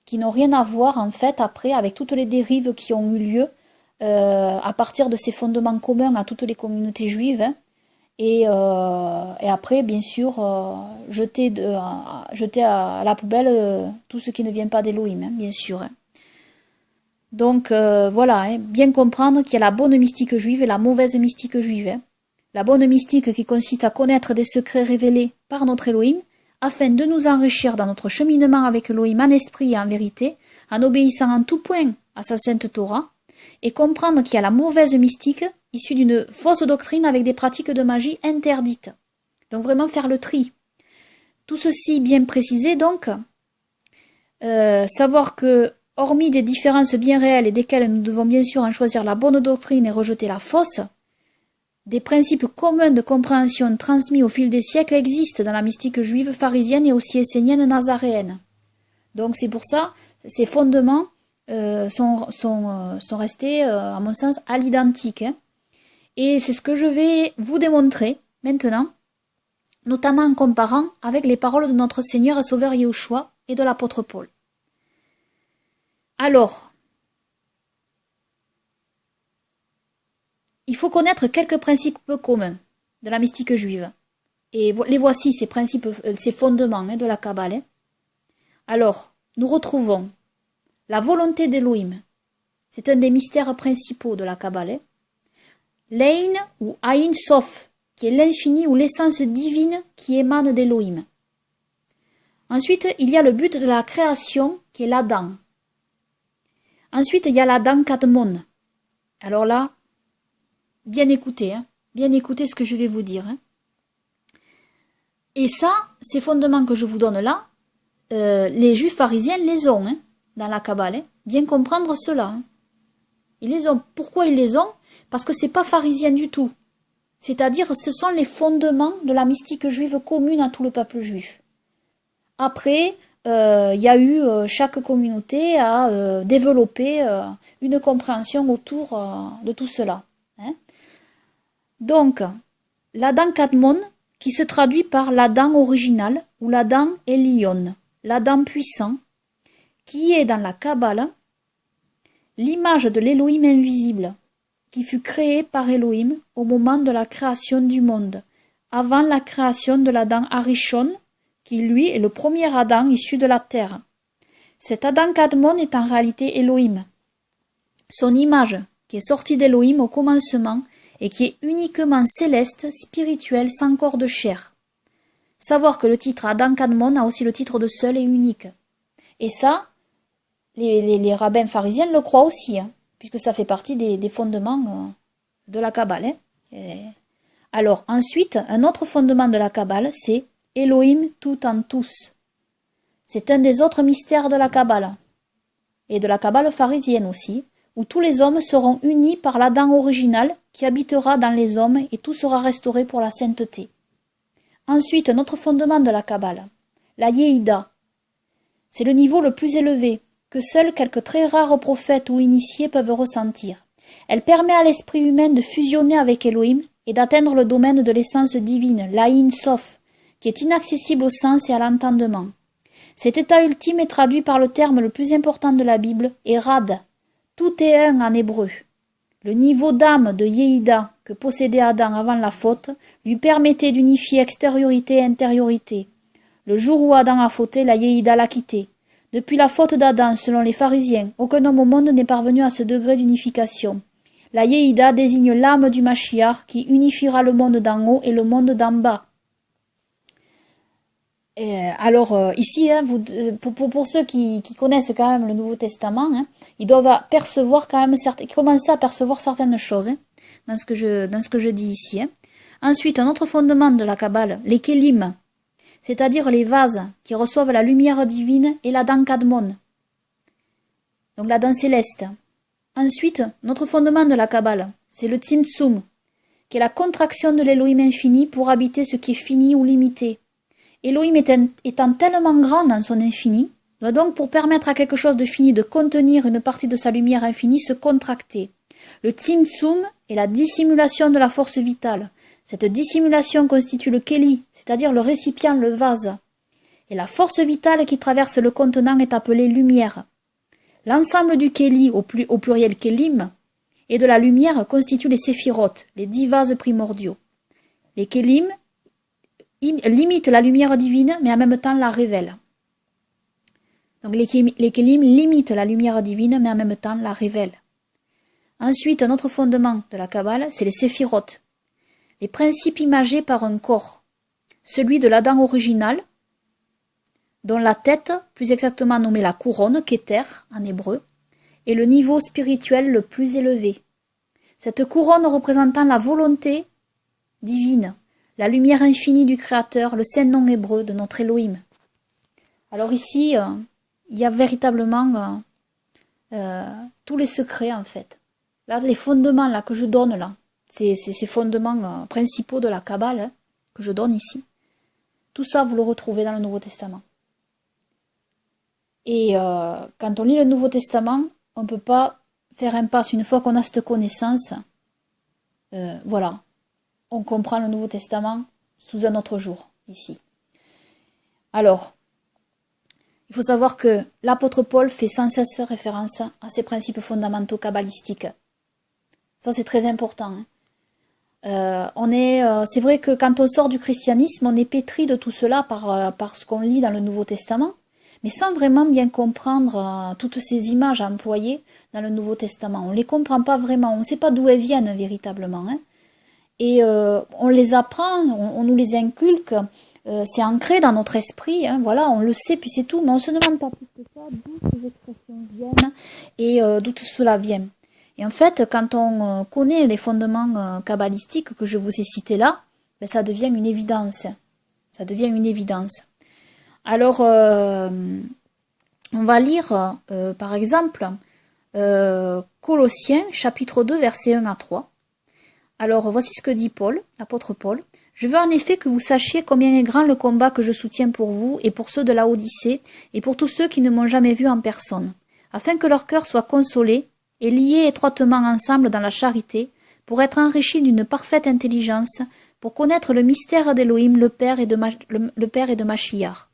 Speaker 1: qui n'ont rien à voir en fait après avec toutes les dérives qui ont eu lieu à partir de ces fondements communs à toutes les communautés juives, hein, et après bien sûr jeter à la poubelle tout ce qui ne vient pas d'Elohim, hein, bien sûr. Hein. Donc voilà, hein, bien comprendre qu'il y a la bonne mystique juive et la mauvaise mystique juive. Hein. La bonne mystique qui consiste à connaître des secrets révélés par notre Elohim, afin de nous enrichir dans notre cheminement avec Elohim en esprit et en vérité, en obéissant en tout point à sa sainte Torah, et comprendre qu'il y a la mauvaise mystique, issue d'une fausse doctrine avec des pratiques de magie interdites. Donc vraiment faire le tri. Tout ceci bien précisé donc, savoir que, hormis des différences bien réelles et desquelles nous devons bien sûr en choisir la bonne doctrine et rejeter la fausse, des principes communs de compréhension transmis au fil des siècles existent dans la mystique juive pharisienne et aussi essénienne nazaréenne. Donc c'est pour ça, ces fondements sont restés, à mon sens, à l'identique. Hein. Et c'est ce que je vais vous démontrer maintenant, notamment en comparant avec les paroles de notre Seigneur et Sauveur Yahushua et de l'apôtre Paul. Alors, il faut connaître quelques principes communs de la mystique juive. Et les voici, ces principes, ces fondements hein, de la Kabbale. Hein. Alors, nous retrouvons la volonté d'Elohim. C'est un des mystères principaux de la Kabbale. Hein. L'Ein ou Ain Sof, qui est l'infini ou l'essence divine qui émane d'Elohim. Ensuite, il y a le but de la création, qui est l'Adam. Ensuite, il y a l'Adam Kadmon. Alors là, bien écoutez ce que je vais vous dire. Hein. Et ça, ces fondements que je vous donne là, les juifs pharisiens les ont hein, dans la Kabbale. Hein. Bien comprendre cela. Hein. Ils les ont. Pourquoi ils les ont? Parce que c'est pas pharisien du tout. C'est-à-dire, ce sont les fondements de la mystique juive commune à tout le peuple juif. Après, il y a eu, chaque communauté a développé une compréhension autour de tout cela. Hein. Donc, l'Adam Kadmon, qui se traduit par l'Adam original ou l'Adam Elion, l'Adam puissant, qui est dans la Kabbale l'image de l'Elohim invisible, qui fut créé par Elohim au moment de la création du monde, avant la création de l'Adam Arishon, qui lui est le premier Adam issu de la terre. Cet Adam Kadmon est en réalité Elohim. Son image, qui est sortie d'Elohim au commencement, et qui est uniquement céleste, spirituel, sans corps de chair. Savoir que le titre Adam Kadmon a aussi le titre de seul et unique. Et ça, les rabbins pharisiens le croient aussi, hein, puisque ça fait partie des fondements de la Kabbale. Hein. Alors, ensuite, un autre fondement de la Kabbale, c'est Elohim tout en tous. C'est un des autres mystères de la Kabbale, et de la Kabbale pharisienne aussi, où tous les hommes seront unis par l'Adam original qui habitera dans les hommes et tout sera restauré pour la sainteté. Ensuite, notre fondement de la Kabbale, la Yehidah. C'est le niveau le plus élevé, que seuls quelques très rares prophètes ou initiés peuvent ressentir. Elle permet à l'esprit humain de fusionner avec Elohim et d'atteindre le domaine de l'essence divine, l'Ain Sof, qui est inaccessible au sens et à l'entendement. Cet état ultime est traduit par le terme le plus important de la Bible, Erad. Tout est un en hébreu. Le niveau d'âme de Yehidah que possédait Adam avant la faute lui permettait d'unifier extériorité et intériorité. Le jour où Adam a fauté, la Yehidah l'a quitté. Depuis la faute d'Adam, selon les pharisiens, aucun homme au monde n'est parvenu à ce degré d'unification. La Yehidah désigne l'âme du Mashiach qui unifiera le monde d'en haut et le monde d'en bas. Alors ici, hein, pour ceux qui connaissent quand même le Nouveau Testament, hein, ils doivent percevoir quand même commencer à percevoir certaines choses hein, dans ce que je dis ici. Hein. Ensuite, un autre fondement de la Kabbale, les Kélim, c'est-à-dire les vases qui reçoivent la lumière divine et l'Adam Kadmon, donc l'Adam céleste. Ensuite, notre fondement de la Kabbale, c'est le Tzimtzum, qui est la contraction de l'Elohim infini pour habiter ce qui est fini ou limité. Elohim étant tellement grand dans son infini, doit donc pour permettre à quelque chose de fini de contenir une partie de sa lumière infinie se contracter. Le Tzimtzum est la dissimulation de la force vitale, Cette dissimulation constitue le Keli, c'est-à-dire le récipient, le vase. Et la force vitale qui traverse le contenant est appelée lumière. L'ensemble du Keli, au pluriel Kelim, et de la lumière constitue les séphirotes, les 10 vases primordiaux. Les Kelim limitent la lumière divine, mais en même temps la révèlent. Donc les Kelim limitent la lumière divine, mais en même temps la révèlent. Ensuite, un autre fondement de la Kabbale, c'est les séphirotes, les principes imagés par un corps, celui de l'Adam original, dont la tête, plus exactement nommée la couronne, Keter en hébreu, est le niveau spirituel le plus élevé. Cette couronne représentant la volonté divine, la lumière infinie du Créateur, le saint nom hébreu de notre Elohim. Alors ici, il y a véritablement tous les secrets en fait. Là, les fondements là, que je donne là, ces fondements principaux de la Kabbale que je donne ici, tout ça vous le retrouvez dans le Nouveau Testament. Et quand on lit le Nouveau Testament, on ne peut pas faire impasse. Une fois qu'on a cette connaissance, voilà, on comprend le Nouveau Testament sous un autre jour, ici. Alors, il faut savoir que l'apôtre Paul fait sans cesse référence à ces principes fondamentaux kabbalistiques. Ça, c'est très important. C'est vrai que quand on sort du christianisme, on est pétri de tout cela par ce qu'on lit dans le Nouveau Testament, mais sans vraiment bien comprendre toutes ces images employées dans le Nouveau Testament. On ne les comprend pas vraiment, on ne sait pas d'où elles viennent véritablement. Et on les apprend, on nous les inculque, c'est ancré dans notre esprit, voilà, on le sait, puis c'est tout, mais on ne se demande pas plus que ça d'où ces expressions viennent et d'où tout cela vient. Et en fait, quand on connaît les fondements kabbalistiques que je vous ai cités là, ben, ça devient une évidence. Ça devient une évidence. Alors, on va lire, par exemple, Colossiens, chapitre 2, versets 1 à 3. Alors, voici ce que dit Paul, l'apôtre Paul. « Je veux en effet que vous sachiez combien est grand le combat que je soutiens pour vous et pour ceux de la Odyssée et pour tous ceux qui ne m'ont jamais vu en personne, afin que leur cœur soit consolé et liés étroitement ensemble dans la charité, pour être enrichis d'une parfaite intelligence, pour connaître le mystère d'Élohim, le Père et de Mashiach,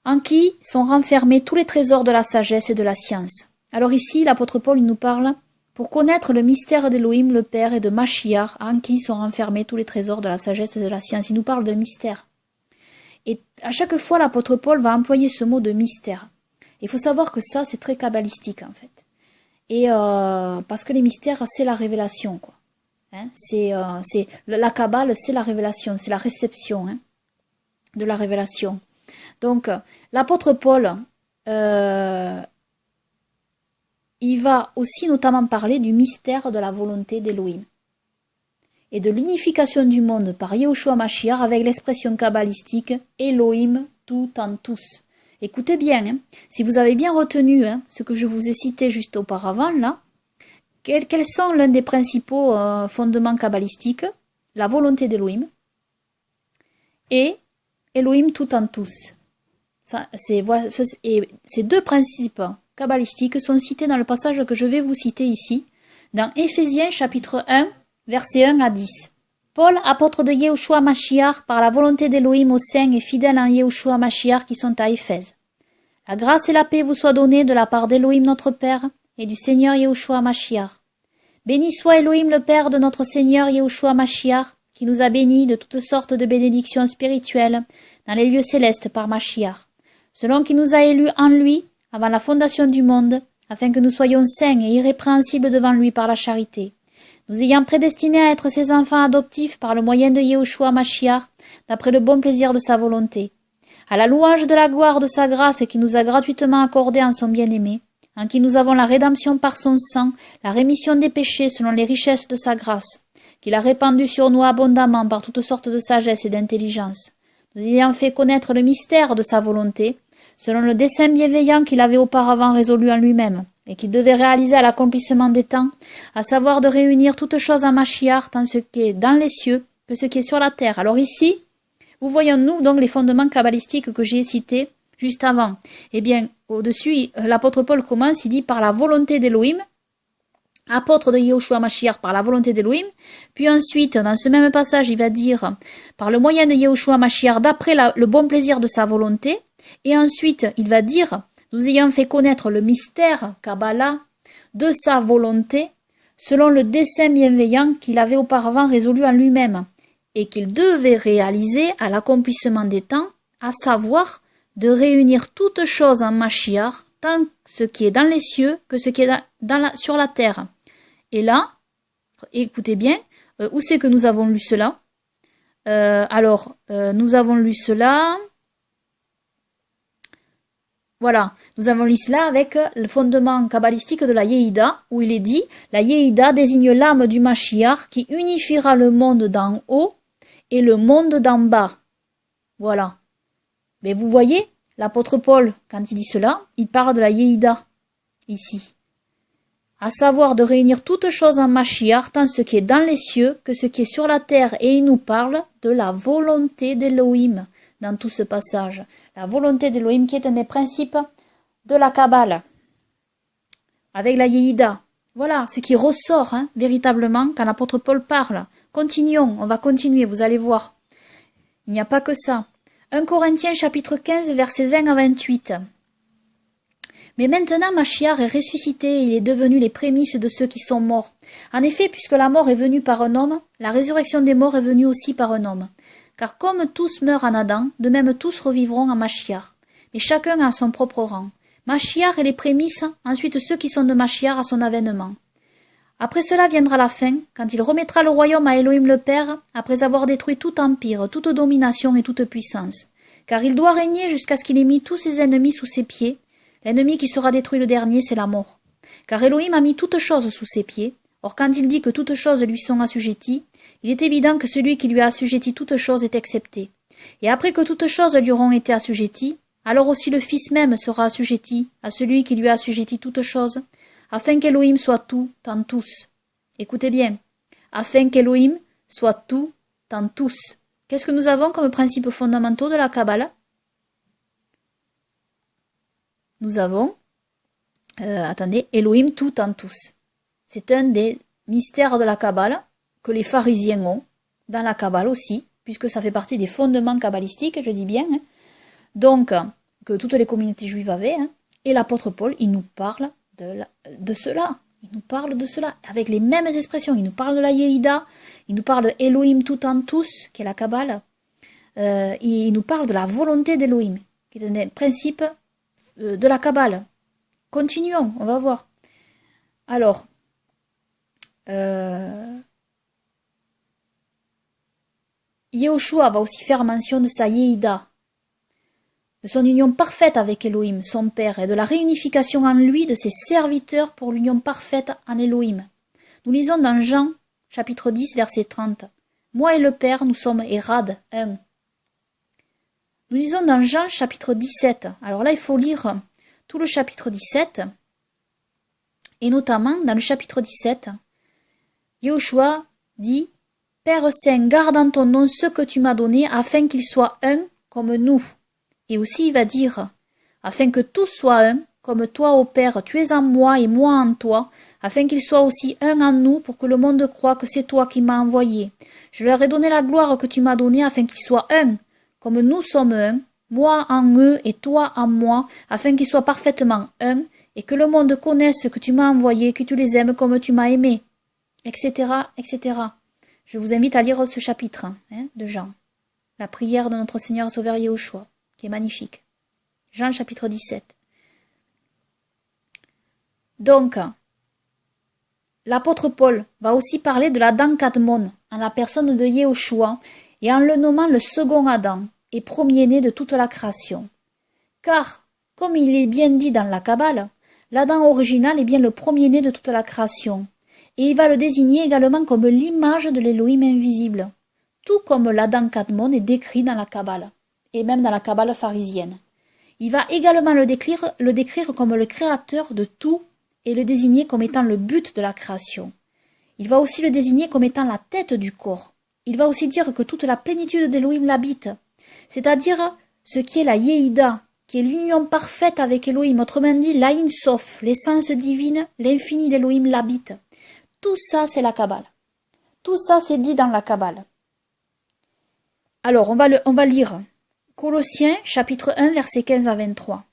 Speaker 1: en qui sont renfermés tous les trésors de la sagesse et de la science. » Alors ici, l'apôtre Paul nous parle pour connaître le mystère d'Élohim, le Père et de Mashiach, en qui sont renfermés tous les trésors de la sagesse et de la science. Il nous parle de mystère. Et à chaque fois, l'apôtre Paul va employer ce mot de mystère. Il faut savoir que ça, c'est très kabbalistique en fait. Et parce que les mystères, c'est la révélation, quoi. La Kabbale, c'est la révélation, c'est la réception de la révélation. Donc, l'apôtre Paul, il va aussi notamment parler du mystère de la volonté d'Élohim et de l'unification du monde par Yehoshua Mashiach avec l'expression kabbalistique Elohim tout en tous. Écoutez bien, si vous avez bien retenu ce que je vous ai cité juste auparavant, là, quels sont l'un des principaux fondements kabbalistiques? La volonté d'Élohim et Elohim tout en tous. Et ces deux principes kabbalistiques sont cités dans le passage que je vais vous citer ici, dans Éphésiens chapitre 1, versets 1 à 10. Paul, apôtre de Yehoshua Mashiach, par la volonté d'Élohim aux saints et fidèles en Yehoshua Mashiach qui sont à Éphèse. La grâce et la paix vous soient données de la part d'Élohim notre Père et du Seigneur Yehoshua Mashiach. Béni soit Élohim le Père de notre Seigneur Yehoshua Mashiach, qui nous a bénis de toutes sortes de bénédictions spirituelles dans les lieux célestes par Mashiach, selon qu'il nous a élus en lui avant la fondation du monde, afin que nous soyons saints et irrépréhensibles devant lui par la charité, nous ayant prédestinés à être ses enfants adoptifs par le moyen de Yehoshua Mashiach, d'après le bon plaisir de sa volonté, à la louange de la gloire de sa grâce qui nous a gratuitement accordée en son bien-aimé, en qui nous avons la rédemption par son sang, la rémission des péchés selon les richesses de sa grâce, qu'il a répandue sur nous abondamment par toutes sortes de sagesse et d'intelligence, nous ayant fait connaître le mystère de sa volonté, selon le dessein bienveillant qu'il avait auparavant résolu en lui-même, et qu'il devait réaliser à l'accomplissement des temps, à savoir de réunir toutes choses en Mashiach, tant ce qui est dans les cieux que ce qui est sur la terre. Alors ici, où voyons-nous donc les fondements kabbalistiques que j'ai cités juste avant? Eh bien, au-dessus, l'apôtre Paul commence, il dit par la volonté d'Élohim, apôtre de Yehoshua Mashiach par la volonté d'Elohim. Puis ensuite, dans ce même passage, il va dire par le moyen de Yehoshua Mashiach d'après le bon plaisir de sa volonté. Et ensuite, il va dire, nous ayant fait connaître le mystère Kabbalah de sa volonté, selon le dessein bienveillant qu'il avait auparavant résolu en lui-même, et qu'il devait réaliser à l'accomplissement des temps, à savoir de réunir toutes choses en Mashiach, tant ce qui est dans les cieux que ce qui est sur la terre. Et là, écoutez bien, où c'est que nous avons lu cela? Nous avons lu cela... Voilà, nous avons lu cela avec le fondement kabbalistique de la Yehidah, où il est dit « La Yehidah désigne l'âme du Mashiach qui unifiera le monde d'en haut et le monde d'en bas. » Voilà. Mais vous voyez, l'apôtre Paul, quand il dit cela, il parle de la Yehidah, ici. À savoir de réunir toutes choses en Mashiach, tant ce qui est dans les cieux que ce qui est sur la terre. Et il nous parle de la volonté d'Elohim dans tout ce passage. La volonté d'Elohim qui est un des principes de la Kabbale, avec la Yehidah. Voilà ce qui ressort véritablement quand l'apôtre Paul parle. Continuons, on va continuer, vous allez voir. Il n'y a pas que ça. 1 Corinthiens chapitre 15, versets 20 à 28. Mais maintenant Mashiach est ressuscité, il est devenu les prémices de ceux qui sont morts. En effet, puisque la mort est venue par un homme, la résurrection des morts est venue aussi par un homme. Car comme tous meurent en Adam, de même tous revivront en Mashiach. Mais chacun a son propre rang. Mashiach est les prémices, ensuite ceux qui sont de Mashiach à son avènement. Après cela viendra la fin, quand il remettra le royaume à Elohim le Père, après avoir détruit tout empire, toute domination et toute puissance. Car il doit régner jusqu'à ce qu'il ait mis tous ses ennemis sous ses pieds. L'ennemi qui sera détruit le dernier, c'est la mort. Car Elohim a mis toutes choses sous ses pieds. Or quand il dit que toutes choses lui sont assujetties, il est évident que celui qui lui a assujetti toutes choses est excepté. Et après que toutes choses lui auront été assujetties, alors aussi le Fils même sera assujetti à celui qui lui a assujetti toutes choses, afin qu'Elohim soit tout en tous. Écoutez bien, afin qu'Elohim soit tout en tous. Qu'est-ce que nous avons comme principes fondamentaux de la Kabbale? Nous avons, Elohim tout en tous. C'est un des mystères de la Kabbale que les pharisiens ont, dans la Kabbale aussi, puisque ça fait partie des fondements kabbalistiques, je dis bien, donc que toutes les communautés juives avaient, et l'apôtre Paul, il nous parle de cela, il nous parle de cela, avec les mêmes expressions, il nous parle de la Yehidah, il nous parle de Elohim tout en tous, qui est la Kabbale, il nous parle de la volonté d'Elohim, qui est un des principes de la Kabbale. Continuons, on va voir. Alors, Yehoshua va aussi faire mention de sa Yehidah, de son union parfaite avec Elohim, son Père, et de la réunification en lui de ses serviteurs pour l'union parfaite en Elohim. Nous lisons dans Jean, chapitre 10, verset 30. « Moi et le Père, nous sommes Érad, un. » Nous lisons dans Jean, chapitre 17. Alors là, il faut lire tout le chapitre 17, et notamment dans le chapitre 17, Yehoshua dit « Père Saint, garde en ton nom ce que tu m'as donné, afin qu'ils soient un comme nous. » Et aussi il va dire « Afin que tous soient un, comme toi, ô Père, tu es en moi et moi en toi, afin qu'ils soient aussi un en nous, pour que le monde croie que c'est toi qui m'as envoyé. Je leur ai donné la gloire que tu m'as donnée, afin qu'ils soient un, comme nous sommes un, moi en eux et toi en moi, afin qu'ils soient parfaitement un, et que le monde connaisse que tu m'as envoyé, que tu les aimes comme tu m'as aimé. » Etc., etc. Je vous invite à lire ce chapitre de Jean, la prière de notre Seigneur Sauveur Yehoshua, qui est magnifique. Jean chapitre 17. Donc, l'apôtre Paul va aussi parler de l'Adam Kadmon, en la personne de Yehoshua, et en le nommant le second Adam, et premier-né de toute la création. Car, comme il est bien dit dans la Kabbale, l'Adam original est bien le premier-né de toute la création, et il va le désigner également comme l'image de l'Elohim invisible, tout comme l'Adam Kadmon est décrit dans la Kabbale, et même dans la Kabbale pharisienne. Il va également le décrire comme le créateur de tout, et le désigner comme étant le but de la création. Il va aussi le désigner comme étant la tête du corps. Il va aussi dire que toute la plénitude d'Elohim l'habite, c'est-à-dire ce qui est la Yehidah, qui est l'union parfaite avec Elohim, autrement dit l'Ain Sof, l'essence divine, l'infini d'Elohim l'habite. Tout ça, c'est la Kabbale. Tout ça, c'est dit dans la Kabbale. Alors, on va lire Colossiens, chapitre 1, versets 15 à 23.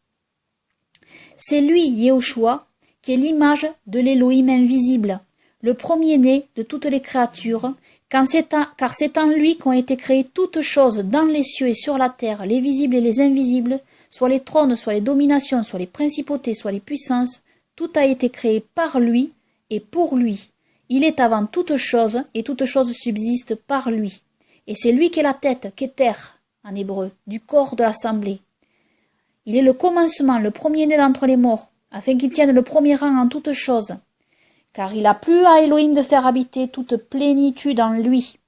Speaker 1: C'est lui, Yehoshua, qui est l'image de l'Élohim invisible, le premier-né de toutes les créatures, car c'est en lui qu'ont été créées toutes choses dans les cieux et sur la terre, les visibles et les invisibles, soit les trônes, soit les dominations, soit les principautés, soit les puissances. Tout a été créé par lui et pour lui. Il est avant toute chose, et toute chose subsiste par lui. Et c'est lui qui est la tête, Keter, en hébreu, du corps de l'assemblée. Il est le commencement, le premier-né d'entre les morts, afin qu'il tienne le premier rang en toutes choses. Car il a plu à Elohim de faire habiter toute plénitude en lui,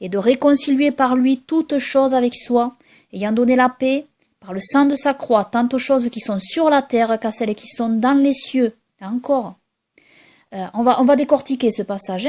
Speaker 1: et de réconcilier par lui toutes choses avec soi, ayant donné la paix, par le sang de sa croix, tant aux choses qui sont sur la terre qu'à celles qui sont dans les cieux. Encore. On va décortiquer ce passage.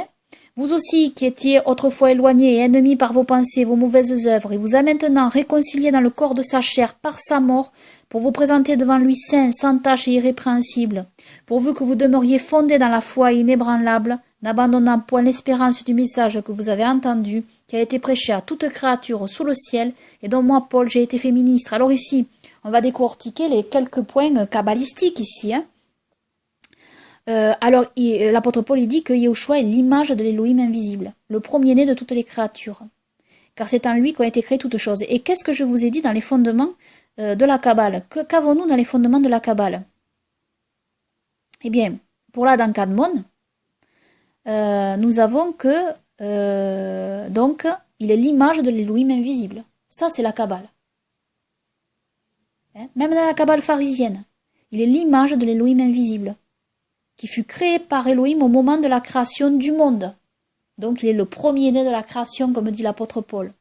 Speaker 1: Vous aussi, qui étiez autrefois éloignés et ennemis par vos pensées, vos mauvaises œuvres, il vous a maintenant réconciliés dans le corps de sa chair par sa mort, pour vous présenter devant lui saint, sans tache et irrépréhensible, pourvu que vous demeuriez fondés dans la foi inébranlable, n'abandonnant point l'espérance du message que vous avez entendu, qui a été prêché à toute créature sous le ciel, et dont moi, Paul, j'ai été fait ministre. Alors ici, on va décortiquer les quelques points kabbalistiques ici. Alors, l'apôtre Paul il dit que Yehoshua est l'image de l'Élohim invisible, le premier-né de toutes les créatures, car c'est en lui qu'ont été créées toutes choses. Et qu'est-ce que je vous ai dit dans les fondements de la Kabbale? Qu'avons-nous dans les fondements de la Kabbale? Eh bien, pour l'Adam Kadmon, nous avons que, donc, il est l'image de l'Élohim invisible. Ça, c'est la Kabbale. Même dans la Kabbale pharisienne, il est l'image de l'Élohim invisible, qui fut créé par Elohim au moment de la création du monde. Donc il est le premier-né de la création, comme dit l'apôtre Paul.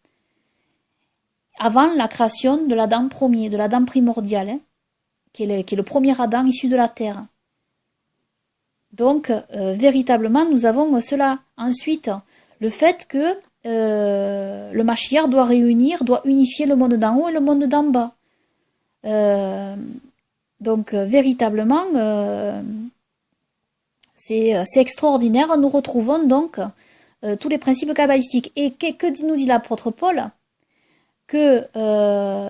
Speaker 1: Avant la création de l'Adam premier, de l'Adam primordial, qui est le premier Adam issu de la terre. Donc, véritablement, nous avons cela. Ensuite, le fait que le Mashiach doit unifier le monde d'en haut et le monde d'en bas. Donc, véritablement, c'est extraordinaire. Nous retrouvons donc tous les principes kabbalistiques. Et que nous dit l'apôtre Paul? Que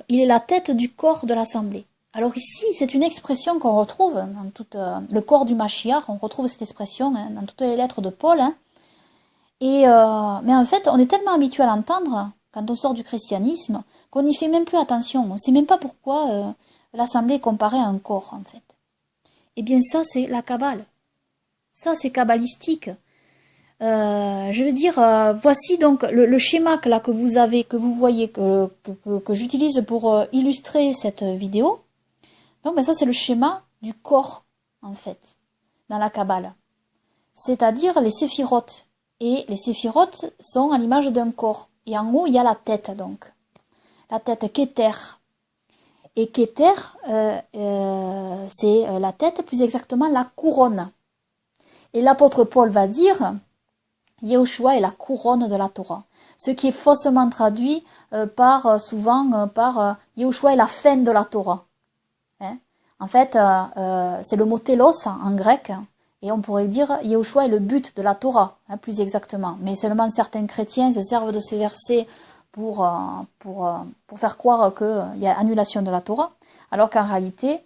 Speaker 1: il est la tête du corps de l'assemblée. Alors ici, c'est une expression qu'on retrouve dans tout le corps du Mashiach. On retrouve cette expression dans toutes les lettres de Paul. Mais en fait, on est tellement habitué à l'entendre quand on sort du christianisme qu'on n'y fait même plus attention. On ne sait même pas pourquoi l'assemblée est comparée à un corps, en fait. Eh bien, ça, c'est la Kabbale. Ça, c'est kabbalistique. Je veux dire, voici donc le schéma que vous voyez, que j'utilise pour illustrer cette vidéo. Donc, ça, c'est le schéma du corps, en fait, dans la Kabbale. C'est-à-dire les séphirotes. Et les séphirotes sont à l'image d'un corps. Et en haut, il y a la tête, donc. La tête Keter. Et Keter, c'est la tête, plus exactement la couronne. Et l'apôtre Paul va dire, Yehoshua est la couronne de la Torah. Ce qui est faussement traduit souvent par Yehoshua est la fin de la Torah. En fait, c'est le mot télos en grec, et on pourrait dire Yehoshua est le but de la Torah, plus exactement. Mais seulement certains chrétiens se servent de ce verset pour faire croire qu'il y a annulation de la Torah, alors qu'en réalité,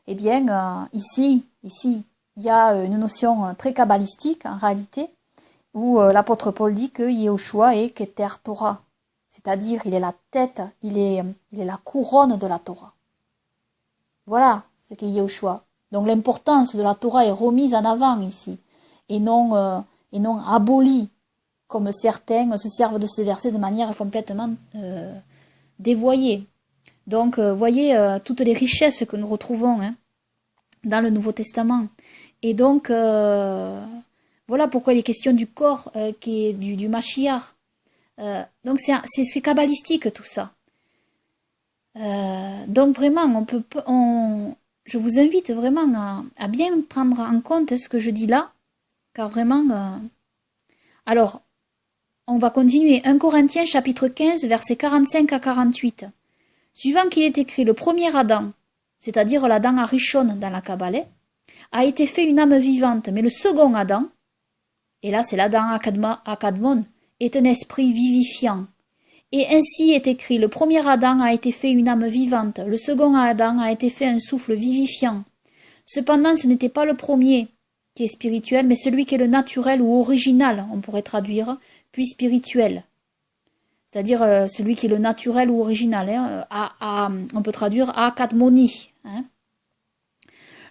Speaker 1: eh bien, ici, il y a une notion très kabbalistique, en réalité, où l'apôtre Paul dit que Yehoshua est Keter Torah, c'est-à-dire il est la tête, il est la couronne de la Torah. Voilà ce qu'est Yehoshua. Donc l'importance de la Torah est remise en avant ici, et non abolie, comme certains se servent de ce verset de manière complètement dévoyée. Donc, voyez toutes les richesses que nous retrouvons dans le Nouveau Testament. Et donc, voilà pourquoi il est question du corps qui est du Mashiach. Donc, c'est kabbalistique tout ça. Donc, vraiment, je vous invite vraiment à bien prendre en compte ce que je dis là, car vraiment... Alors, on va continuer. 1 Corinthiens chapitre 15, versets 45 à 48. Suivant qu'il est écrit, le premier Adam, c'est-à-dire l'Adam Arishon dans la Kabbale, a été fait une âme vivante, mais le second Adam, et là c'est l'Adam Akadmon, est un esprit vivifiant. Et ainsi est écrit, le premier Adam a été fait une âme vivante, le second Adam a été fait un souffle vivifiant. Cependant, ce n'était pas le premier qui est spirituel, mais celui qui est le naturel ou original, on pourrait traduire, puis spirituel. C'est-à-dire celui qui est le naturel ou original, hein, on peut traduire Akadmoni. Hein.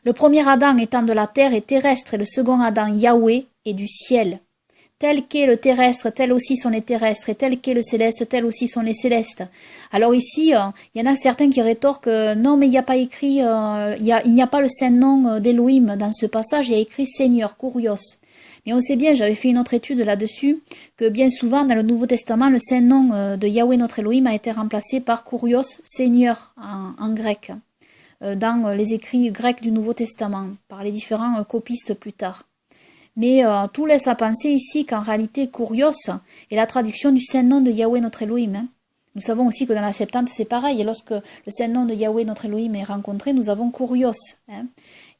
Speaker 1: Le premier Adam étant de la terre et terrestre, et le second Adam, Yahweh, est du ciel. Tel qu'est le terrestre, tel aussi sont les terrestres, et tel qu'est le céleste, tel aussi sont les célestes. Alors ici, il y en a certains qui rétorquent non, mais il n'y a pas écrit, il n'y a pas le saint nom d'Elohim dans ce passage, il y a écrit Seigneur, Kurios. Mais on sait bien, j'avais fait une autre étude là-dessus, que bien souvent dans le Nouveau Testament, le saint nom de Yahweh notre Elohim a été remplacé par Kurios, Seigneur en grec, dans les écrits grecs du Nouveau Testament, par les différents copistes plus tard. Mais tout laisse à penser ici qu'en réalité, Kurios est la traduction du saint nom de Yahweh notre Elohim. Hein. Nous savons aussi que dans la Septante, c'est pareil. Et lorsque le saint nom de Yahweh notre Elohim est rencontré, nous avons Kurios. Hein.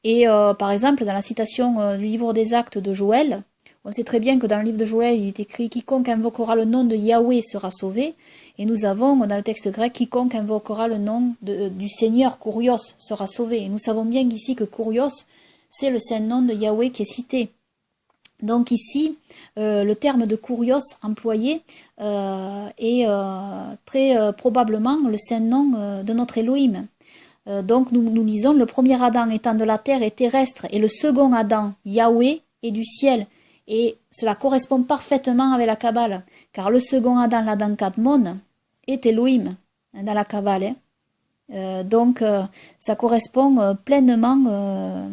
Speaker 1: Et par exemple, dans la citation du livre des Actes de Joël, on sait très bien que dans le livre de Joël, il est écrit « Quiconque invoquera le nom de Yahweh sera sauvé ». Et nous avons dans le texte grec « Quiconque invoquera le nom du Seigneur, Kurios, sera sauvé ». Et nous savons bien qu'ici que Kurios, c'est le saint nom de Yahweh qui est cité. Donc ici, le terme de Kurios employé est très probablement le saint nom de notre Elohim. Donc nous lisons, le premier Adam étant de la terre et terrestre, et le second Adam, Yahweh, est du ciel. Et cela correspond parfaitement avec la Kabbale, car le second Adam, l'Adam Kadmon, est Elohim dans la Kabbale. Donc ça correspond pleinement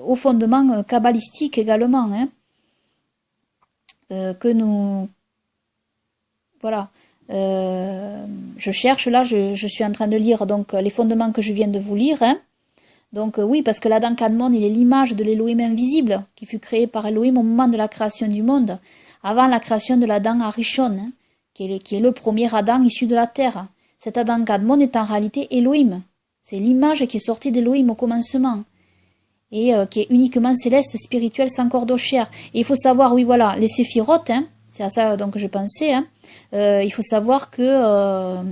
Speaker 1: au fondement kabbalistique également. Hein. Que nous... Voilà. Je cherche, là, je suis en train de lire donc les fondements que je viens de vous lire. Hein. Donc oui, parce que l'Adam Kadmon, il est l'image de l'Elohim invisible, qui fut créé par Elohim au moment de la création du monde, avant la création de l'Adam Arishon, hein, qui est le premier Adam issu de la terre. Cet Adam Kadmon est en réalité Elohim. C'est l'image qui est sortie d'Elohim au commencement. Et qui est uniquement céleste, spirituel, sans corps de chair. Et il faut savoir, oui voilà, les séphirotes, hein, c'est à ça donc que je pensais, hein, il faut savoir que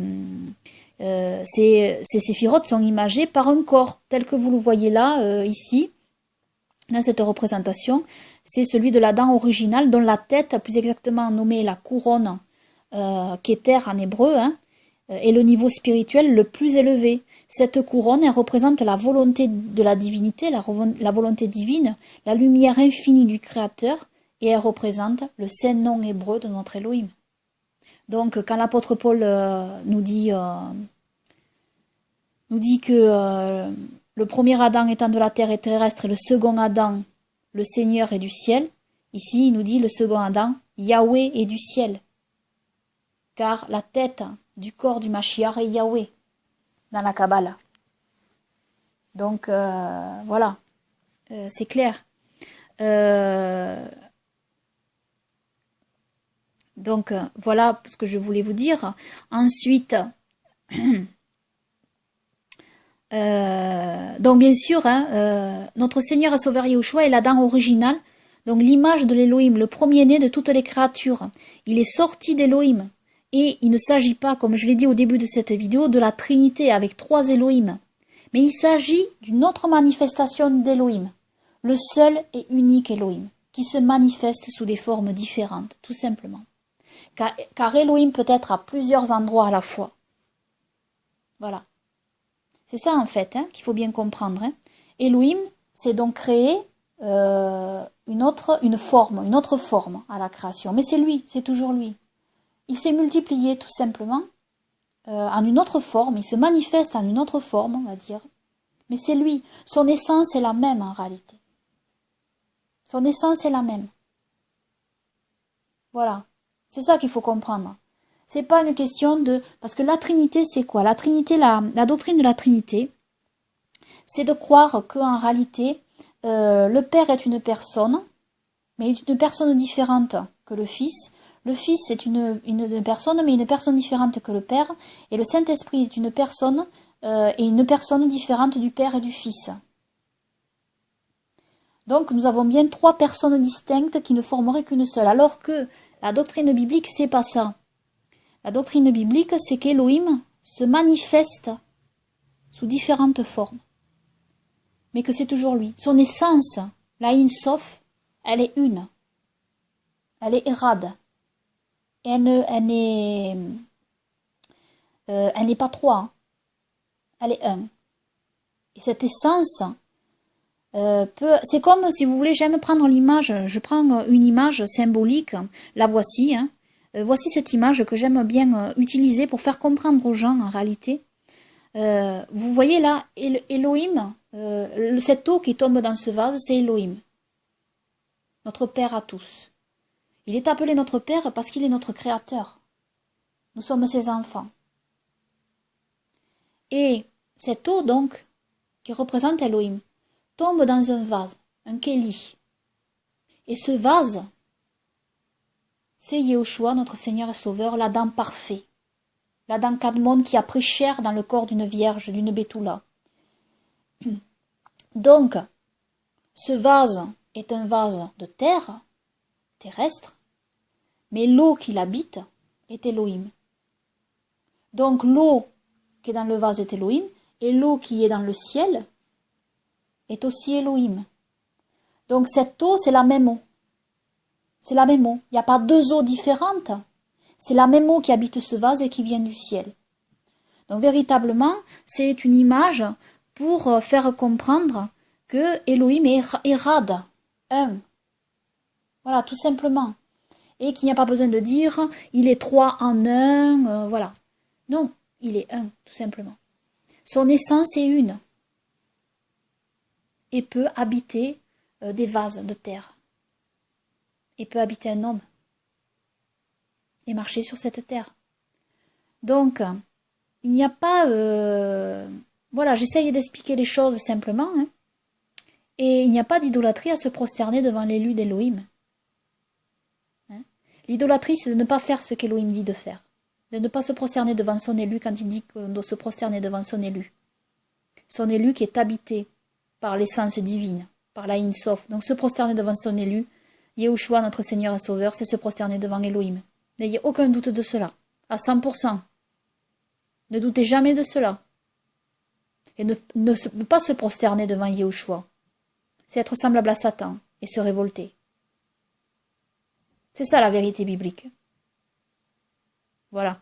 Speaker 1: ces séphirotes sont imagés par un corps, tel que vous le voyez là, ici, dans cette représentation. C'est celui de l'Adam original, dont la tête, plus exactement nommée la couronne, Keter en hébreu, hein, est le niveau spirituel le plus élevé. Cette couronne, elle représente la volonté de la divinité, la volonté divine, la lumière infinie du Créateur, et elle représente le saint nom hébreu de notre Elohim. Donc, quand l'apôtre Paul nous dit que le premier Adam étant de la terre et terrestre, et le second Adam, le Seigneur, est du ciel, ici, il nous dit le second Adam, Yahweh est du ciel. Car la tête du corps du Mashiach est Yahweh dans la Kabbale. Donc voilà, c'est clair. Donc voilà ce que je voulais vous dire. Ensuite, donc bien sûr, hein, notre Seigneur et Sauveur Yahushua est l'Adam original, donc l'image de l'Elohim, le premier-né de toutes les créatures. Il est sorti d'Elohim. Et il ne s'agit pas, comme je l'ai dit au début de cette vidéo, de la Trinité avec 3 Elohim. Mais il s'agit d'une autre manifestation d'Elohim, le seul et unique Elohim, qui se manifeste sous des formes différentes, tout simplement. Car Elohim peut être à plusieurs endroits à la fois. Voilà. C'est ça en fait, hein, qu'il faut bien comprendre. Hein. Elohim, c'est donc créer une autre forme à la création. Mais c'est lui, c'est toujours lui. Il s'est multiplié tout simplement en une autre forme, il se manifeste en une autre forme, on va dire. Mais c'est lui, son essence est la même en réalité. Son essence est la même. Voilà, c'est ça qu'il faut comprendre. C'est pas une question de... Parce que la Trinité, c'est quoi? La Trinité, la doctrine de la Trinité, c'est de croire qu'en réalité, le Père est une personne, mais une personne différente que le Fils. Le Fils est une personne, mais une personne différente que le Père. Et le Saint-Esprit est une personne, et une personne différente du Père et du Fils. Donc nous avons bien trois personnes distinctes qui ne formeraient qu'une seule. Alors que la doctrine biblique, c'est pas ça. La doctrine biblique, c'est qu'Élohim se manifeste sous différentes formes. Mais que c'est toujours lui. Son essence, la Ein Sof, elle est une. Elle est Erad. Elle n'est pas trois. Hein. Elle est un. Et cette essence c'est comme, si vous voulez, j'aime prendre l'image, je prends une image symbolique, la voici. Hein. Voici cette image que j'aime bien utiliser pour faire comprendre aux gens en réalité. Vous voyez là, Elohim, cette eau qui tombe dans ce vase, c'est Elohim. Notre Père à tous. Il est appelé notre Père parce qu'il est notre Créateur. Nous sommes ses enfants. Et cette eau, donc, qui représente Elohim, tombe dans un vase, un Kéli. Et ce vase, c'est Yehoshua, notre Seigneur et Sauveur, l'Adam parfait. L'Adam Kadmon qui a pris chair dans le corps d'une vierge, d'une Bethoula. Donc, ce vase est un vase de terre, terrestre, mais l'eau qui l'habite est Elohim. Donc l'eau qui est dans le vase est Elohim, et l'eau qui est dans le ciel est aussi Elohim. Donc cette eau, c'est la même eau. C'est la même eau. Il n'y a pas deux eaux différentes. C'est la même eau qui habite ce vase et qui vient du ciel. Donc véritablement, c'est une image pour faire comprendre que Elohim est Rad, un. Voilà, tout simplement. Et qu'il n'y a pas besoin de dire il est trois en un, voilà. Non, il est un, tout simplement. Son essence est une. Et peut habiter des vases de terre. Et peut habiter un homme. Et marcher sur cette terre. Donc, il n'y a pas... voilà, j'essaye d'expliquer les choses simplement. Hein, et il n'y a pas d'idolâtrie à se prosterner devant l'élu d'Elohim. Hein, l'idolâtrie, c'est de ne pas faire ce qu'Elohim dit de faire. De ne pas se prosterner devant son élu quand il dit qu'on doit se prosterner devant son élu. Son élu qui est habité par l'essence divine, par la Ein Sof. Donc se prosterner devant son élu, Yehoshua, notre Seigneur et Sauveur, c'est se prosterner devant Elohim. N'ayez aucun doute de cela, à 100%. Ne doutez jamais de cela. Et ne pas se prosterner devant Yehoshua, c'est être semblable à Satan et se révolter. C'est ça la vérité biblique. Voilà.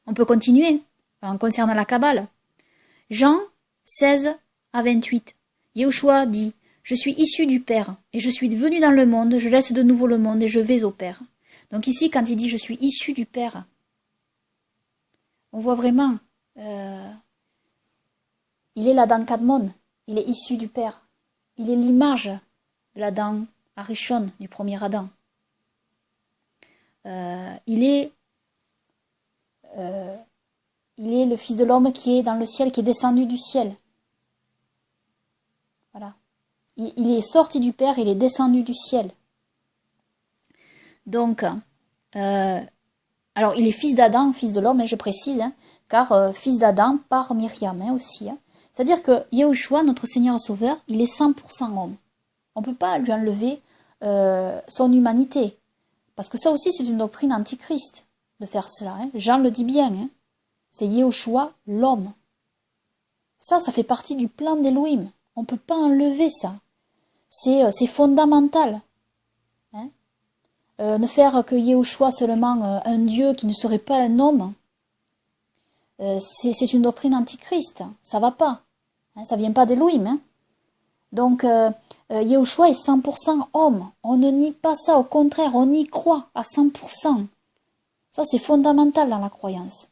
Speaker 1: On peut continuer en concernant la Kabbale. Jean 16 à 28. Yehoshua dit « Je suis issu du Père, et je suis venu dans le monde, je laisse de nouveau le monde, et je vais au Père. » Donc ici, quand il dit « Je suis issu du Père », on voit vraiment, il est l'Adam Kadmon, il est issu du Père. Il est l'image de l'Adam Arishon, du premier Adam. Il est le Fils de l'homme qui est dans le ciel, qui est descendu du ciel. Voilà. Il est sorti du Père, il est descendu du ciel. Donc, alors il est fils d'Adam, fils de l'homme, hein, je précise, hein, car fils d'Adam par Myriam hein, aussi. Hein. C'est-à-dire que Yehoshua, notre Seigneur et Sauveur, il est 100% homme. On ne peut pas lui enlever son humanité. Parce que ça aussi, c'est une doctrine antichrist de faire cela. Hein. Jean le dit bien. Hein. C'est Yehoshua, l'homme. Ça fait partie du plan d'Elohim. On ne peut pas enlever ça. C'est fondamental. Hein. Ne faire que Yehoshua seulement un Dieu qui ne serait pas un homme, c'est une doctrine antichrist. Ça va pas. Hein, ça vient pas d'Elohim. Hein. Donc, Yehoshua est 100% homme. On ne nie pas ça. Au contraire, on y croit à 100%. Ça, c'est fondamental dans la croyance.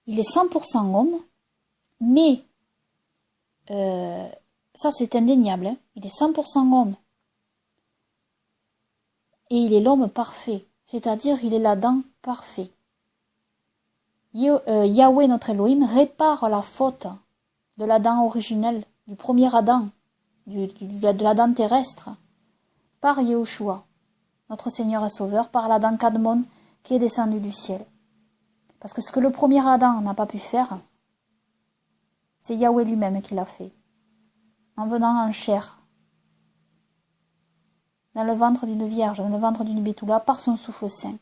Speaker 1: Il est 100% homme, mais ça, c'est indéniable. Hein. Il est 100% homme. Et il est l'homme parfait. C'est-à-dire, il est l'Adam parfait. Yahweh, notre Elohim, répare la faute de l'Adam originel, du premier Adam, de l'Adam terrestre, par Yehoshua, notre Seigneur et Sauveur, par l'Adam Kadmon, qui est descendu du ciel. Parce que ce que le premier Adam n'a pas pu faire, c'est Yahweh lui-même qui l'a fait. en venant en chair, dans le ventre d'une vierge, dans le ventre d'une Bethoula, par son souffle saint.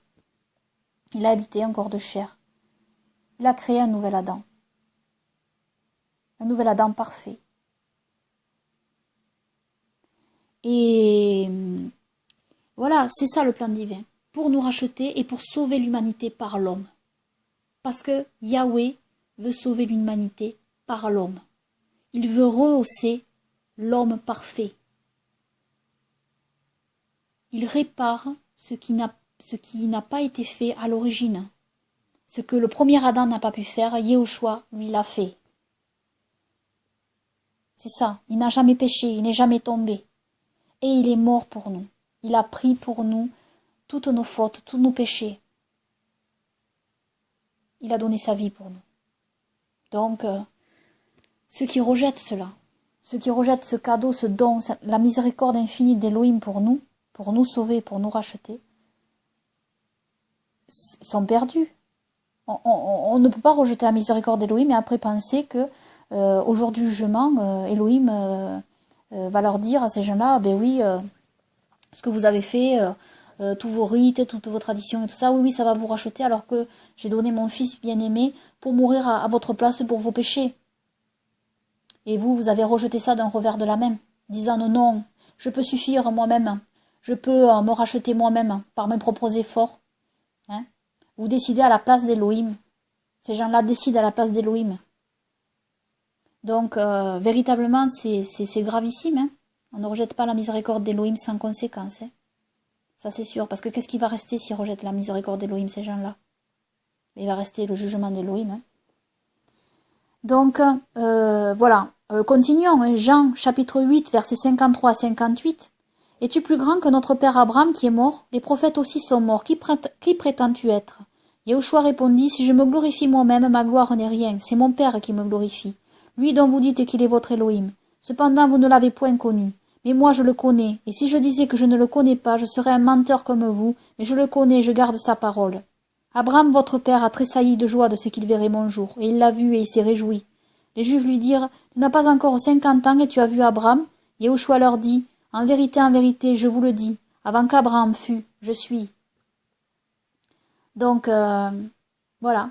Speaker 1: Il a habité un corps de chair. Il a créé un nouvel Adam parfait. Et voilà, c'est ça le plan divin, pour nous racheter et pour sauver l'humanité par l'homme. Parce que Yahweh veut sauver l'humanité par l'homme. Il veut rehausser l'homme parfait. Il répare ce qui n'a pas été fait à l'origine. Ce que le premier Adam n'a pas pu faire, Yehoshua, lui, l'a fait. C'est ça, il n'a jamais péché, il n'est jamais tombé. Et il est mort pour nous. Il a pris pour nous toutes nos fautes, tous nos péchés. Il a donné sa vie pour nous. Donc, ceux qui rejettent cela, ceux qui rejettent ce cadeau, ce don, la miséricorde infinie d'Élohim pour nous sauver, pour nous racheter, sont perdus. On ne peut pas rejeter la miséricorde d'Élohim et après penser que au jour du jugement, Élohim va leur dire à ces gens-là, ben oui, ce que vous avez fait, tous vos rites, toutes vos traditions et tout ça, oui, ça va vous racheter alors que j'ai donné mon fils bien-aimé pour mourir à votre place pour vos péchés. Et vous avez rejeté ça d'un revers de la main, disant non, je peux suffire moi-même, je peux me racheter moi-même par mes propres efforts. Hein? Vous décidez à la place d'Élohim. Ces gens-là décident à la place d'Élohim. Donc, véritablement, c'est gravissime. Hein? On ne rejette pas la miséricorde d'Élohim sans conséquence. Hein? Ça, c'est sûr. Parce que qu'est-ce qui va rester s'ils rejettent la miséricorde d'Élohim, ces gens-là? Il va rester le jugement d'Élohim. Hein? Donc, voilà. Continuons. Hein? Jean, chapitre 8, versets 53 à 58. Es-tu plus grand que notre père Abraham qui est mort? Les prophètes aussi sont morts. Qui prétends-tu être? Yehoshua répondit, si je me glorifie moi-même, ma gloire n'est rien. C'est mon père qui me glorifie. Lui dont vous dites qu'il est votre Elohim. Cependant, vous ne l'avez point connu. Mais moi, je le connais. Et si je disais que je ne le connais pas, je serais un menteur comme vous. Mais je le connais, je garde sa parole. Abraham, votre père, a tressailli de joie de ce qu'il verrait mon jour. Et il l'a vu et il s'est réjoui. Les Juifs lui dirent, tu n'as pas encore 50 ans et tu as vu Abraham? Yehoshua leur dit, en vérité, je vous le dis, avant qu'Abraham fût, je suis. Donc, voilà.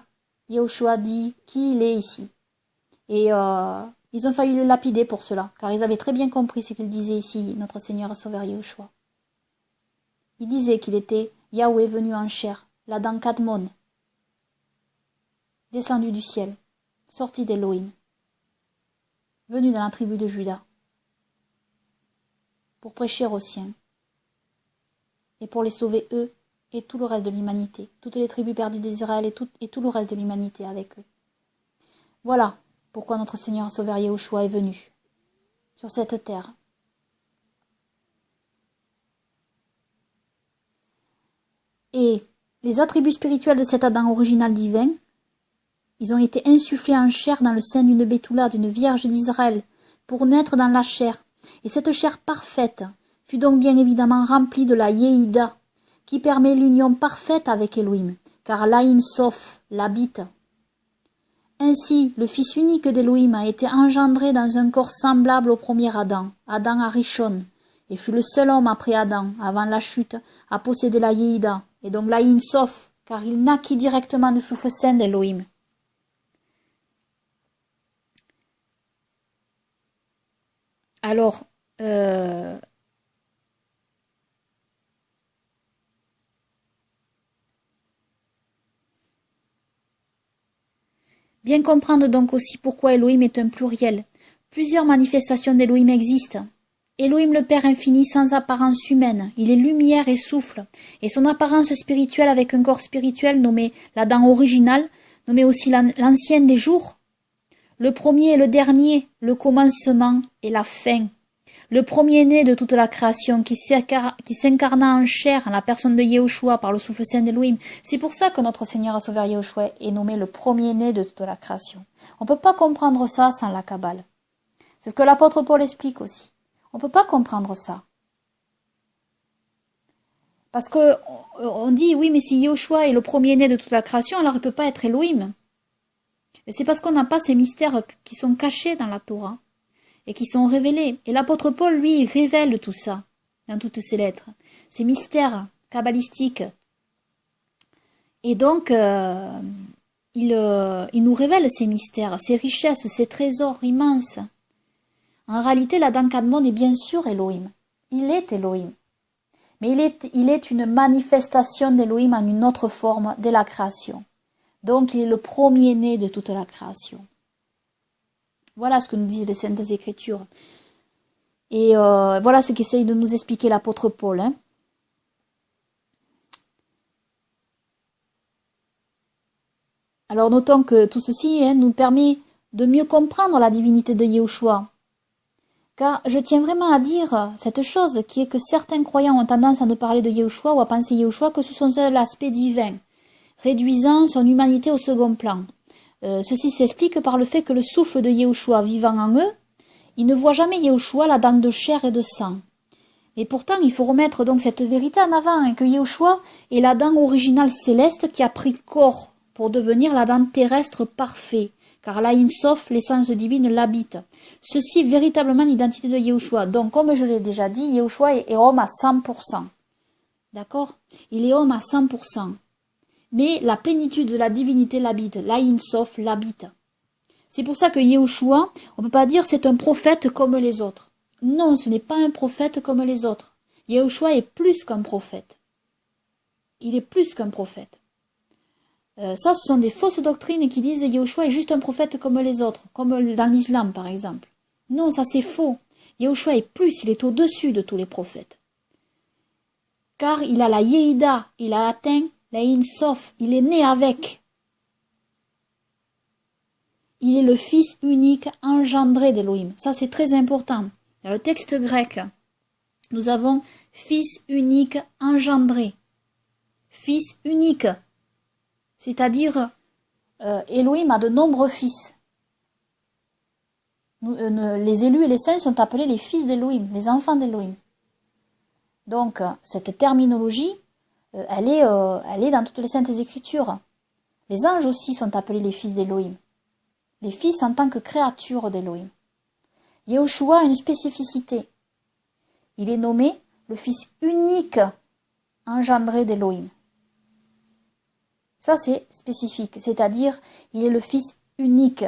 Speaker 1: Yehoshua dit qui il est ici. Et ils ont failli le lapider pour cela, car ils avaient très bien compris ce qu'il disait ici, notre Seigneur et Sauveur Yehoshua. Il disait qu'il était Yahweh venu en chair, l'Adam Kadmon, descendu du ciel, sorti d'Élohim, venu dans la tribu de Juda, pour prêcher aux siens, et pour les sauver eux et tout le reste de l'humanité, toutes les tribus perdues d'Israël et tout le reste de l'humanité avec eux. Voilà pourquoi notre Seigneur Sauveur Yehoshua est venu sur cette terre. Et les attributs spirituels de cet Adam original divin, ils ont été insufflés en chair dans le sein d'une Bethoula, d'une vierge d'Israël, pour naître dans la chair. Et cette chair parfaite fut donc bien évidemment remplie de la Yehidah, qui permet l'union parfaite avec Elohim, car l'Aïn Sof l'habite. Ainsi, le Fils unique d'Élohim a été engendré dans un corps semblable au premier Adam, Adam Arishon, et fut le seul homme après Adam, avant la chute, à posséder la Yehidah, et donc l'Aïn Sof, car il naquit directement du souffle saint d'Élohim. Alors, bien comprendre donc aussi pourquoi Elohim est un pluriel. Plusieurs manifestations d'Elohim existent. Elohim le Père infini sans apparence humaine, il est lumière et souffle, et son apparence spirituelle avec un corps spirituel nommé l'Adam original, nommé aussi l'ancienne des jours, le premier et le dernier, le commencement et la fin, le premier-né de toute la création qui s'incarna en chair en la personne de Yehoshua par le souffle saint d'Elohim. C'est pour ça que notre Seigneur et Sauveur Yehoshua est nommé le premier-né de toute la création. On ne peut pas comprendre ça sans la Kabbale. C'est ce que l'apôtre Paul explique aussi. On ne peut pas comprendre ça. Parce que on dit, oui, mais si Yehoshua est le premier-né de toute la création, alors il ne peut pas être Elohim. Et c'est parce qu'on n'a pas ces mystères qui sont cachés dans la Torah. et qui sont révélés. Et l'apôtre Paul, lui, il révèle tout ça dans toutes ses lettres, ces mystères kabbalistiques. Et donc, il nous révèle ces mystères, ces richesses, ces trésors immenses. En réalité, l'Adam Kadmon est bien sûr Elohim. Il est Elohim. Mais il est une manifestation d'Elohim en une autre forme dès la création. Donc, il est le premier-né de toute la création. Voilà ce que nous disent les Saintes Écritures. Et voilà ce qu'essaye de nous expliquer l'apôtre Paul. Hein. Alors, notons que tout ceci nous permet de mieux comprendre la divinité de Yahushua. Car je tiens vraiment à dire cette chose, qui est que certains croyants ont tendance à ne parler de Yahushua ou à penser Yahushua que sous son seul aspect divin, réduisant son humanité au second plan. Ceci s'explique par le fait que le souffle de Yahushua vivant en eux, ils ne voient jamais Yahushua la dent de chair et de sang. Et pourtant, il faut remettre donc cette vérité en avant, hein, que Yahushua est la dent originale céleste qui a pris corps pour devenir la dent terrestre parfait. Car l'Aïn Sof, l'essence divine, l'habite. Ceci est véritablement l'identité de Yahushua. Donc, comme je l'ai déjà dit, Yahushua est homme à 100%. D'accord? Il est homme à 100%. Mais la plénitude de la divinité l'habite. L'Aïn Sof l'habite. C'est pour ça que Yahushua, on ne peut pas dire c'est un prophète comme les autres. Non, ce n'est pas un prophète comme les autres. Yahushua est plus qu'un prophète. Il est plus qu'un prophète. Ça, ce sont des fausses doctrines qui disent que Yahushua est juste un prophète comme les autres, comme dans l'islam par exemple. Non, ça c'est faux. Yahushua est plus, il est au-dessus de tous les prophètes. Car il a la Yehidah, il a atteint la Ein Sof, il est né avec. Il est le fils unique engendré d'Elohim. Ça c'est très important. Dans le texte grec, nous avons fils unique engendré. Fils unique. C'est-à-dire, Elohim a de nombreux fils. Les élus et les saints sont appelés les fils d'Elohim, les enfants d'Elohim. Donc, cette terminologie, elle est dans toutes les saintes écritures. Les anges aussi sont appelés les fils d'Elohim. Les fils en tant que créatures d'Elohim. Yahushua a une spécificité. Il est nommé le fils unique engendré d'Elohim. Ça, c'est spécifique, c'est-à-dire, il est le fils unique.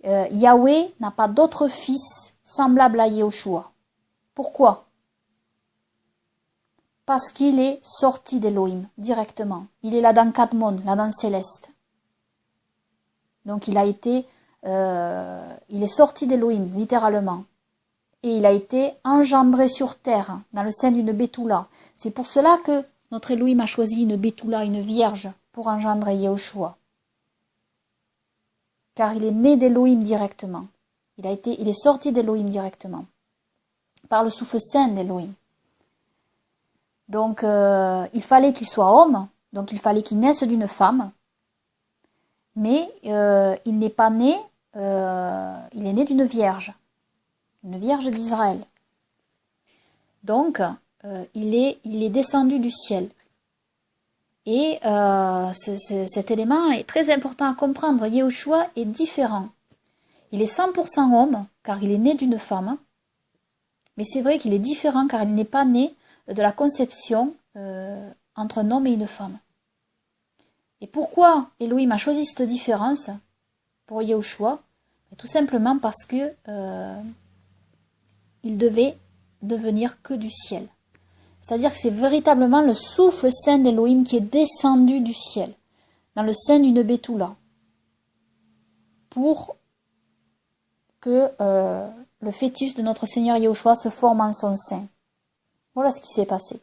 Speaker 1: Yahweh n'a pas d'autre fils semblable à Yahushua. Pourquoi? Parce qu'il est sorti d'Elohim, directement. Il est l'Adam Kadmon, l'Adam céleste. Donc, il est sorti d'Elohim, littéralement. Et il a été engendré sur terre, dans le sein d'une Betula. C'est pour cela que notre Elohim a choisi une Betula, une vierge, pour engendrer Yahushua. Car il est né d'Elohim directement. Il est sorti d'Elohim directement. Par le souffle saint d'Elohim. Donc, il fallait qu'il soit homme. Donc, il fallait qu'il naisse d'une femme. Mais, il n'est pas né, il est né d'une vierge. Une vierge d'Israël. Donc, il est descendu du ciel. Et cet élément est très important à comprendre. Yahushua est différent. Il est 100% homme, car il est né d'une femme. Mais c'est vrai qu'il est différent, car il n'est pas né de la conception entre un homme et une femme. Et pourquoi Elohim a choisi cette différence pour Yahushua? Tout simplement parce que il devait devenir que du ciel. C'est-à-dire que c'est véritablement le souffle saint d'Elohim qui est descendu du ciel, dans le sein d'une Betula, pour que le fœtus de notre Seigneur Yahushua se forme en son sein. Voilà ce qui s'est passé.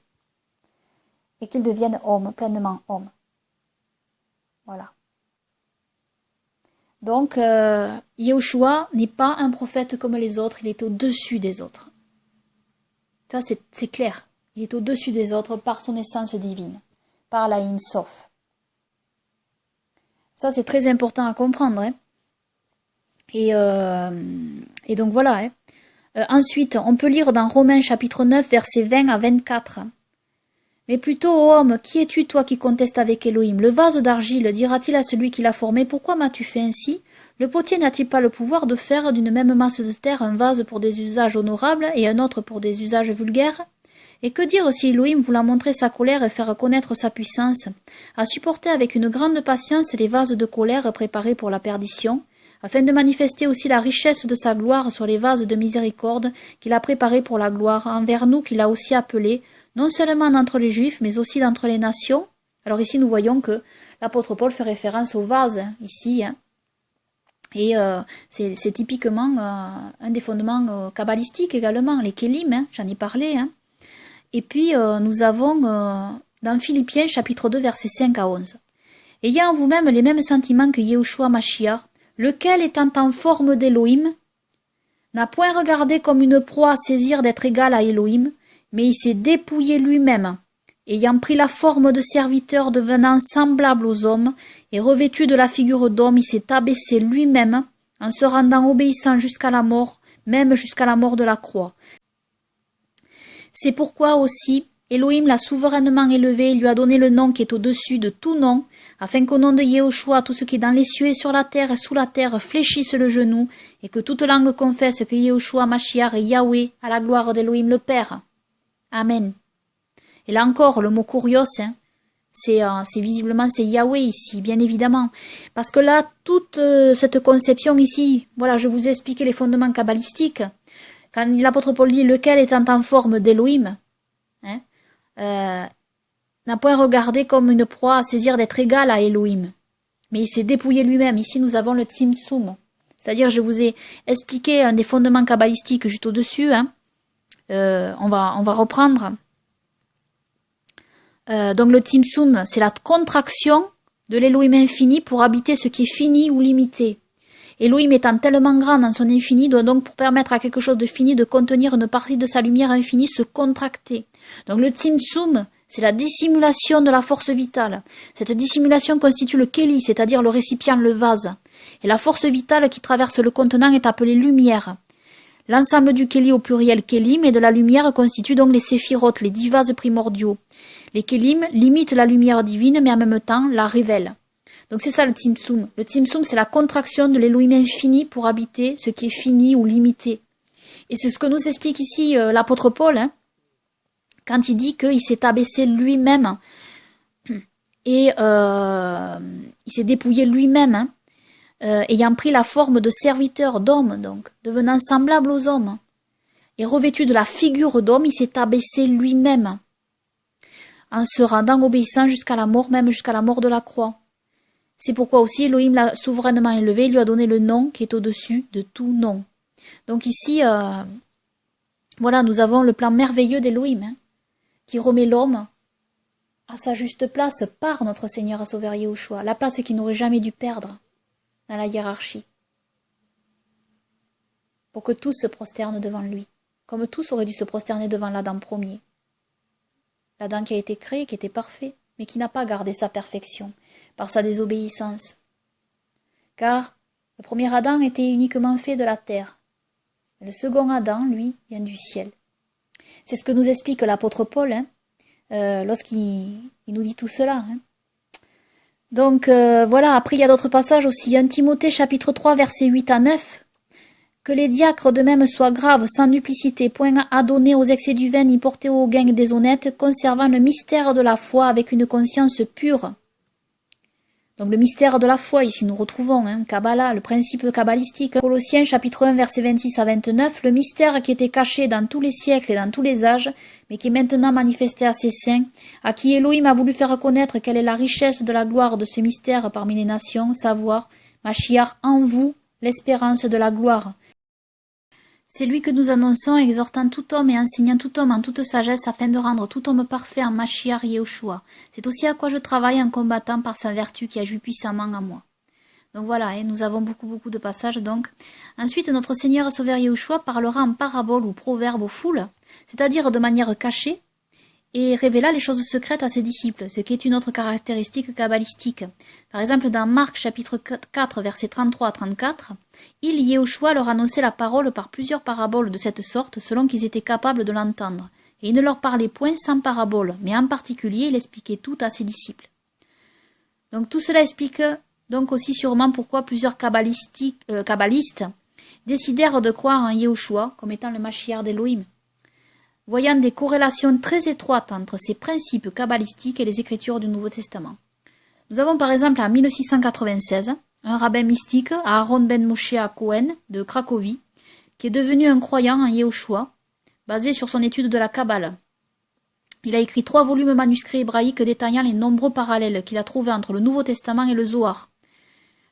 Speaker 1: Et qu'il devienne homme, pleinement homme. Voilà. Donc, Yahushua n'est pas un prophète comme les autres, il est au-dessus des autres. Ça, c'est clair. Il est au-dessus des autres par son essence divine, par la Ein Sof. Ça, c'est très important à comprendre. Hein. Et donc, voilà. Hein. Ensuite, on peut lire dans Romains chapitre 9, versets 20 à 24. Mais plutôt, ô homme, qui es-tu, toi, qui contestes avec Elohim? Le vase d'argile dira-t-il à celui qui l'a formé, pourquoi m'as-tu fait ainsi? Le potier n'a-t-il pas le pouvoir de faire d'une même masse de terre un vase pour des usages honorables et un autre pour des usages vulgaires? Et que dire si Elohim, voulant montrer sa colère et faire connaître sa puissance, a supporté avec une grande patience les vases de colère préparés pour la perdition, afin de manifester aussi la richesse de sa gloire sur les vases de miséricorde qu'il a préparés pour la gloire, envers nous qu'il a aussi appelés, non seulement d'entre les Juifs, mais aussi d'entre les nations? Alors ici, nous voyons que l'apôtre Paul fait référence aux vases, ici, et c'est typiquement un des fondements kabbalistiques également, les kélim, j'en ai parlé. Et puis, nous avons dans Philippiens, chapitre 2, versets 5 à 11. « Ayant en vous-même les mêmes sentiments que Yehoshua Mashiach, lequel, étant en forme d'Élohim, n'a point regardé comme une proie à saisir d'être égal à Élohim, mais il s'est dépouillé lui-même, ayant pris la forme de serviteur devenant semblable aux hommes, et revêtu de la figure d'homme, il s'est abaissé lui-même, en se rendant obéissant jusqu'à la mort, même jusqu'à la mort de la croix. C'est pourquoi aussi Elohim l'a souverainement élevé et lui a donné le nom qui est au-dessus de tout nom, afin qu'au nom de Yehoshua, tout ce qui est dans les cieux et sur la terre et sous la terre fléchisse le genou, et que toute langue confesse que Yehoshua Mashiach est Yahweh, à la gloire d'Elohim le Père. Amen. Et là encore, le mot kurios, c'est visiblement c'est Yahweh ici, bien évidemment. Parce que là, toute cette conception ici, voilà, je vous ai expliqué les fondements kabbalistiques. Quand l'apôtre Paul dit « lequel étant en forme d'Élohim », n'a point regardé comme une proie à saisir d'être égal à Elohim. Mais il s'est dépouillé lui-même. Ici, nous avons le Tzimtzum. C'est-à-dire, je vous ai expliqué un des fondements kabbalistiques juste au-dessus. On va reprendre. Donc, le Tzimtzum, c'est la contraction de l'Elohim infini pour habiter ce qui est fini ou limité. Elohim étant tellement grand dans son infini, doit donc, pour permettre à quelque chose de fini de contenir une partie de sa lumière infinie, se contracter. Donc le Tzimtzum, c'est la dissimulation de la force vitale. Cette dissimulation constitue le Keli, c'est-à-dire le récipient, le vase. Et la force vitale qui traverse le contenant est appelée lumière. L'ensemble du Keli au pluriel Kelim et de la lumière constitue donc les séphirotes, les 10 vases primordiaux. Les Kelim limitent la lumière divine, mais en même temps la révèlent. Donc c'est ça le Tzimtzum. Le Tzimtzum, c'est la contraction de l'Elohim infini pour habiter ce qui est fini ou limité. Et c'est ce que nous explique ici l'apôtre Paul, quand il dit qu'il s'est abaissé lui-même et il s'est dépouillé lui-même, ayant pris la forme de serviteur d'homme, donc devenant semblable aux hommes, et revêtu de la figure d'homme, il s'est abaissé lui-même, en se rendant obéissant jusqu'à la mort, même jusqu'à la mort de la croix. C'est pourquoi aussi Elohim l'a souverainement élevé, lui a donné le nom qui est au-dessus de tout nom. Donc ici, voilà, nous avons le plan merveilleux d'Elohim, qui remet l'homme à sa juste place par notre Seigneur et Sauveur Yehoshua, la place qu'il n'aurait jamais dû perdre dans la hiérarchie, pour que tous se prosternent devant lui, comme tous auraient dû se prosterner devant l'Adam premier. L'Adam qui a été créé, qui était parfait, mais qui n'a pas gardé sa perfection par sa désobéissance. Car le premier Adam était uniquement fait de la terre, et le second Adam, lui, vient du ciel. C'est ce que nous explique l'apôtre Paul, lorsqu'il nous dit tout cela. Donc voilà, après il y a d'autres passages aussi. 1 Timothée chapitre 3, versets 8 à 9. Que les diacres de même soient graves, sans duplicité, point adonnés aux excès du vin, ni portés aux gains déshonnêtes, conservant le mystère de la foi avec une conscience pure. Donc le mystère de la foi, ici nous retrouvons, Kabbalah, le principe kabbalistique. Colossiens chapitre 1, versets 26 à 29, le mystère qui était caché dans tous les siècles et dans tous les âges, mais qui est maintenant manifesté à ses saints, à qui Elohim a voulu faire connaître quelle est la richesse de la gloire de ce mystère parmi les nations, savoir, Mashiach en vous, l'espérance de la gloire. C'est lui que nous annonçons, exhortant tout homme et enseignant tout homme en toute sagesse, afin de rendre tout homme parfait en Mashiach Yehoshua. C'est aussi à quoi je travaille en combattant par sa vertu qui agit puissamment en moi. Donc voilà, nous avons beaucoup de passages. Donc ensuite, notre Seigneur et Sauveur Yehoshua parlera en parabole ou proverbe aux foules, c'est-à-dire de manière cachée, et révéla les choses secrètes à ses disciples, ce qui est une autre caractéristique kabbalistique. Par exemple, dans Marc chapitre 4, versets 33 à 34, il, Yehoshua, leur annonçait la parole par plusieurs paraboles de cette sorte, selon qu'ils étaient capables de l'entendre. Et il ne leur parlait point sans parabole, mais en particulier, il expliquait tout à ses disciples. Donc tout cela explique donc aussi sûrement pourquoi plusieurs kabbalistes décidèrent de croire en Yahushua comme étant le Mashiach d'Elohim, voyant des corrélations très étroites entre ces principes kabbalistiques et les écritures du Nouveau Testament. Nous avons par exemple en 1696 un rabbin mystique, Aaron ben Moshe Cohen de Cracovie, qui est devenu un croyant en Yahushua, basé sur son étude de la Kabbale. Il a écrit 3 volumes manuscrits hébraïques détaillant les nombreux parallèles qu'il a trouvés entre le Nouveau Testament et le Zohar,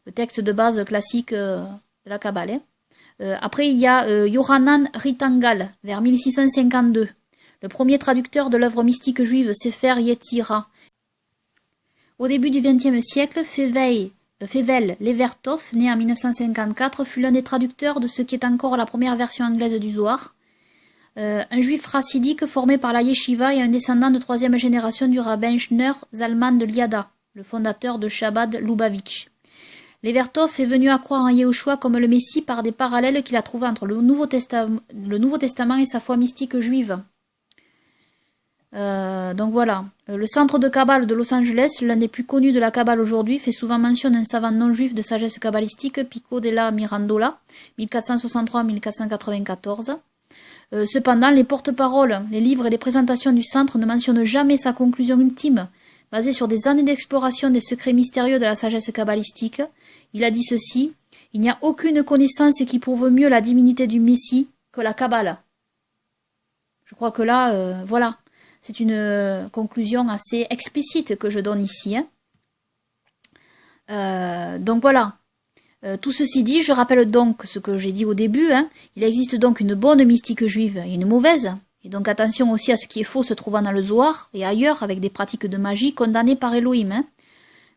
Speaker 1: le texte de base classique de la Kabbale. Après, il y a Yohanan Ritangal, vers 1652, le premier traducteur de l'œuvre mystique juive Sefer Yetzira. Au début du XXe siècle, Fevel Levertov, né en 1954, fut l'un des traducteurs de ce qui est encore la première version anglaise du Zohar. Un juif chassidique formé par la Yeshiva et un descendant de 3e génération du rabbin Schneur Zalman de Liada, le fondateur de Chabad Lubavitch. Levertov est venu à croire en Yahushua comme le Messie par des parallèles qu'il a trouvés entre le Nouveau Testament et sa foi mystique juive. Donc voilà, le centre de Kabbale de Los Angeles, l'un des plus connus de la Kabbale aujourd'hui, fait souvent mention d'un savant non-juif de sagesse kabbalistique, Pico della Mirandola, 1463-1494. Cependant, les porte-paroles, les livres et les présentations du centre ne mentionnent jamais sa conclusion ultime, basée sur des années d'exploration des secrets mystérieux de la sagesse kabbalistique. Il a dit ceci: « Il n'y a aucune connaissance qui prouve mieux la divinité du Messie que la Kabbale. » Je crois que là, voilà, c'est une conclusion assez explicite que je donne ici. Donc voilà. Tout ceci dit, je rappelle donc ce que j'ai dit au début. Il existe donc une bonne mystique juive et une mauvaise. Et donc attention aussi à ce qui est faux se trouvant dans le Zohar et ailleurs avec des pratiques de magie condamnées par Elohim.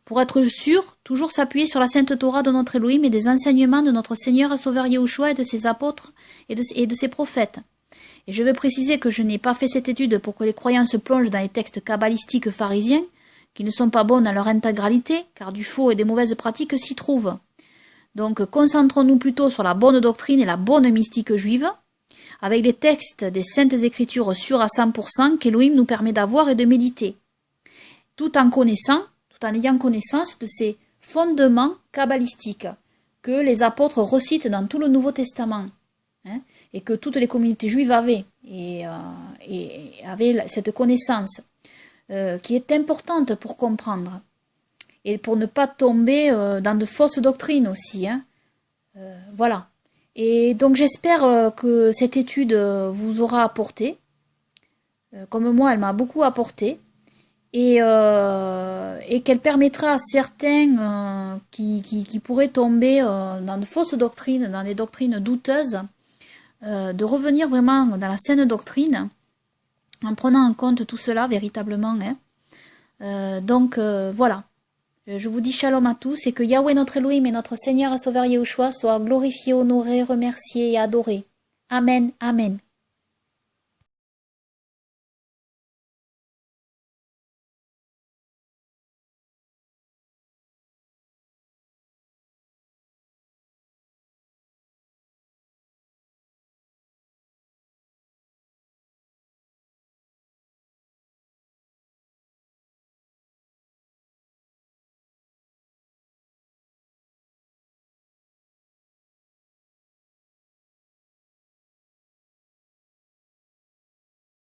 Speaker 1: Pour être sûr, toujours s'appuyer sur la Sainte Torah de notre Elohim et des enseignements de notre Seigneur et Sauveur Yahushua et de ses apôtres et de ses prophètes. Et je veux préciser que je n'ai pas fait cette étude pour que les croyants se plongent dans les textes kabbalistiques pharisiens, qui ne sont pas bons dans leur intégralité, car du faux et des mauvaises pratiques s'y trouvent. Donc concentrons-nous plutôt sur la bonne doctrine et la bonne mystique juive, avec les textes des Saintes Écritures sûrs à 100% qu'Elohim nous permet d'avoir et de méditer, tout en ayant connaissance de ces fondements kabbalistiques que les apôtres recitent dans tout le Nouveau Testament, et que toutes les communautés juives avaient, et avaient cette connaissance, qui est importante pour comprendre, et pour ne pas tomber dans de fausses doctrines aussi. Voilà. Et donc j'espère que cette étude vous aura apporté, comme moi elle m'a beaucoup apporté, et qu'elle permettra à certains qui pourraient tomber dans de fausses doctrines, dans des doctrines douteuses, de revenir vraiment dans la saine doctrine, en prenant en compte tout cela véritablement. Donc voilà. Je vous dis shalom à tous et que Yahweh notre Elohim et notre Seigneur et Sauveur Yahushua soient glorifiés, honorés, remerciés et adorés. Amen, amen.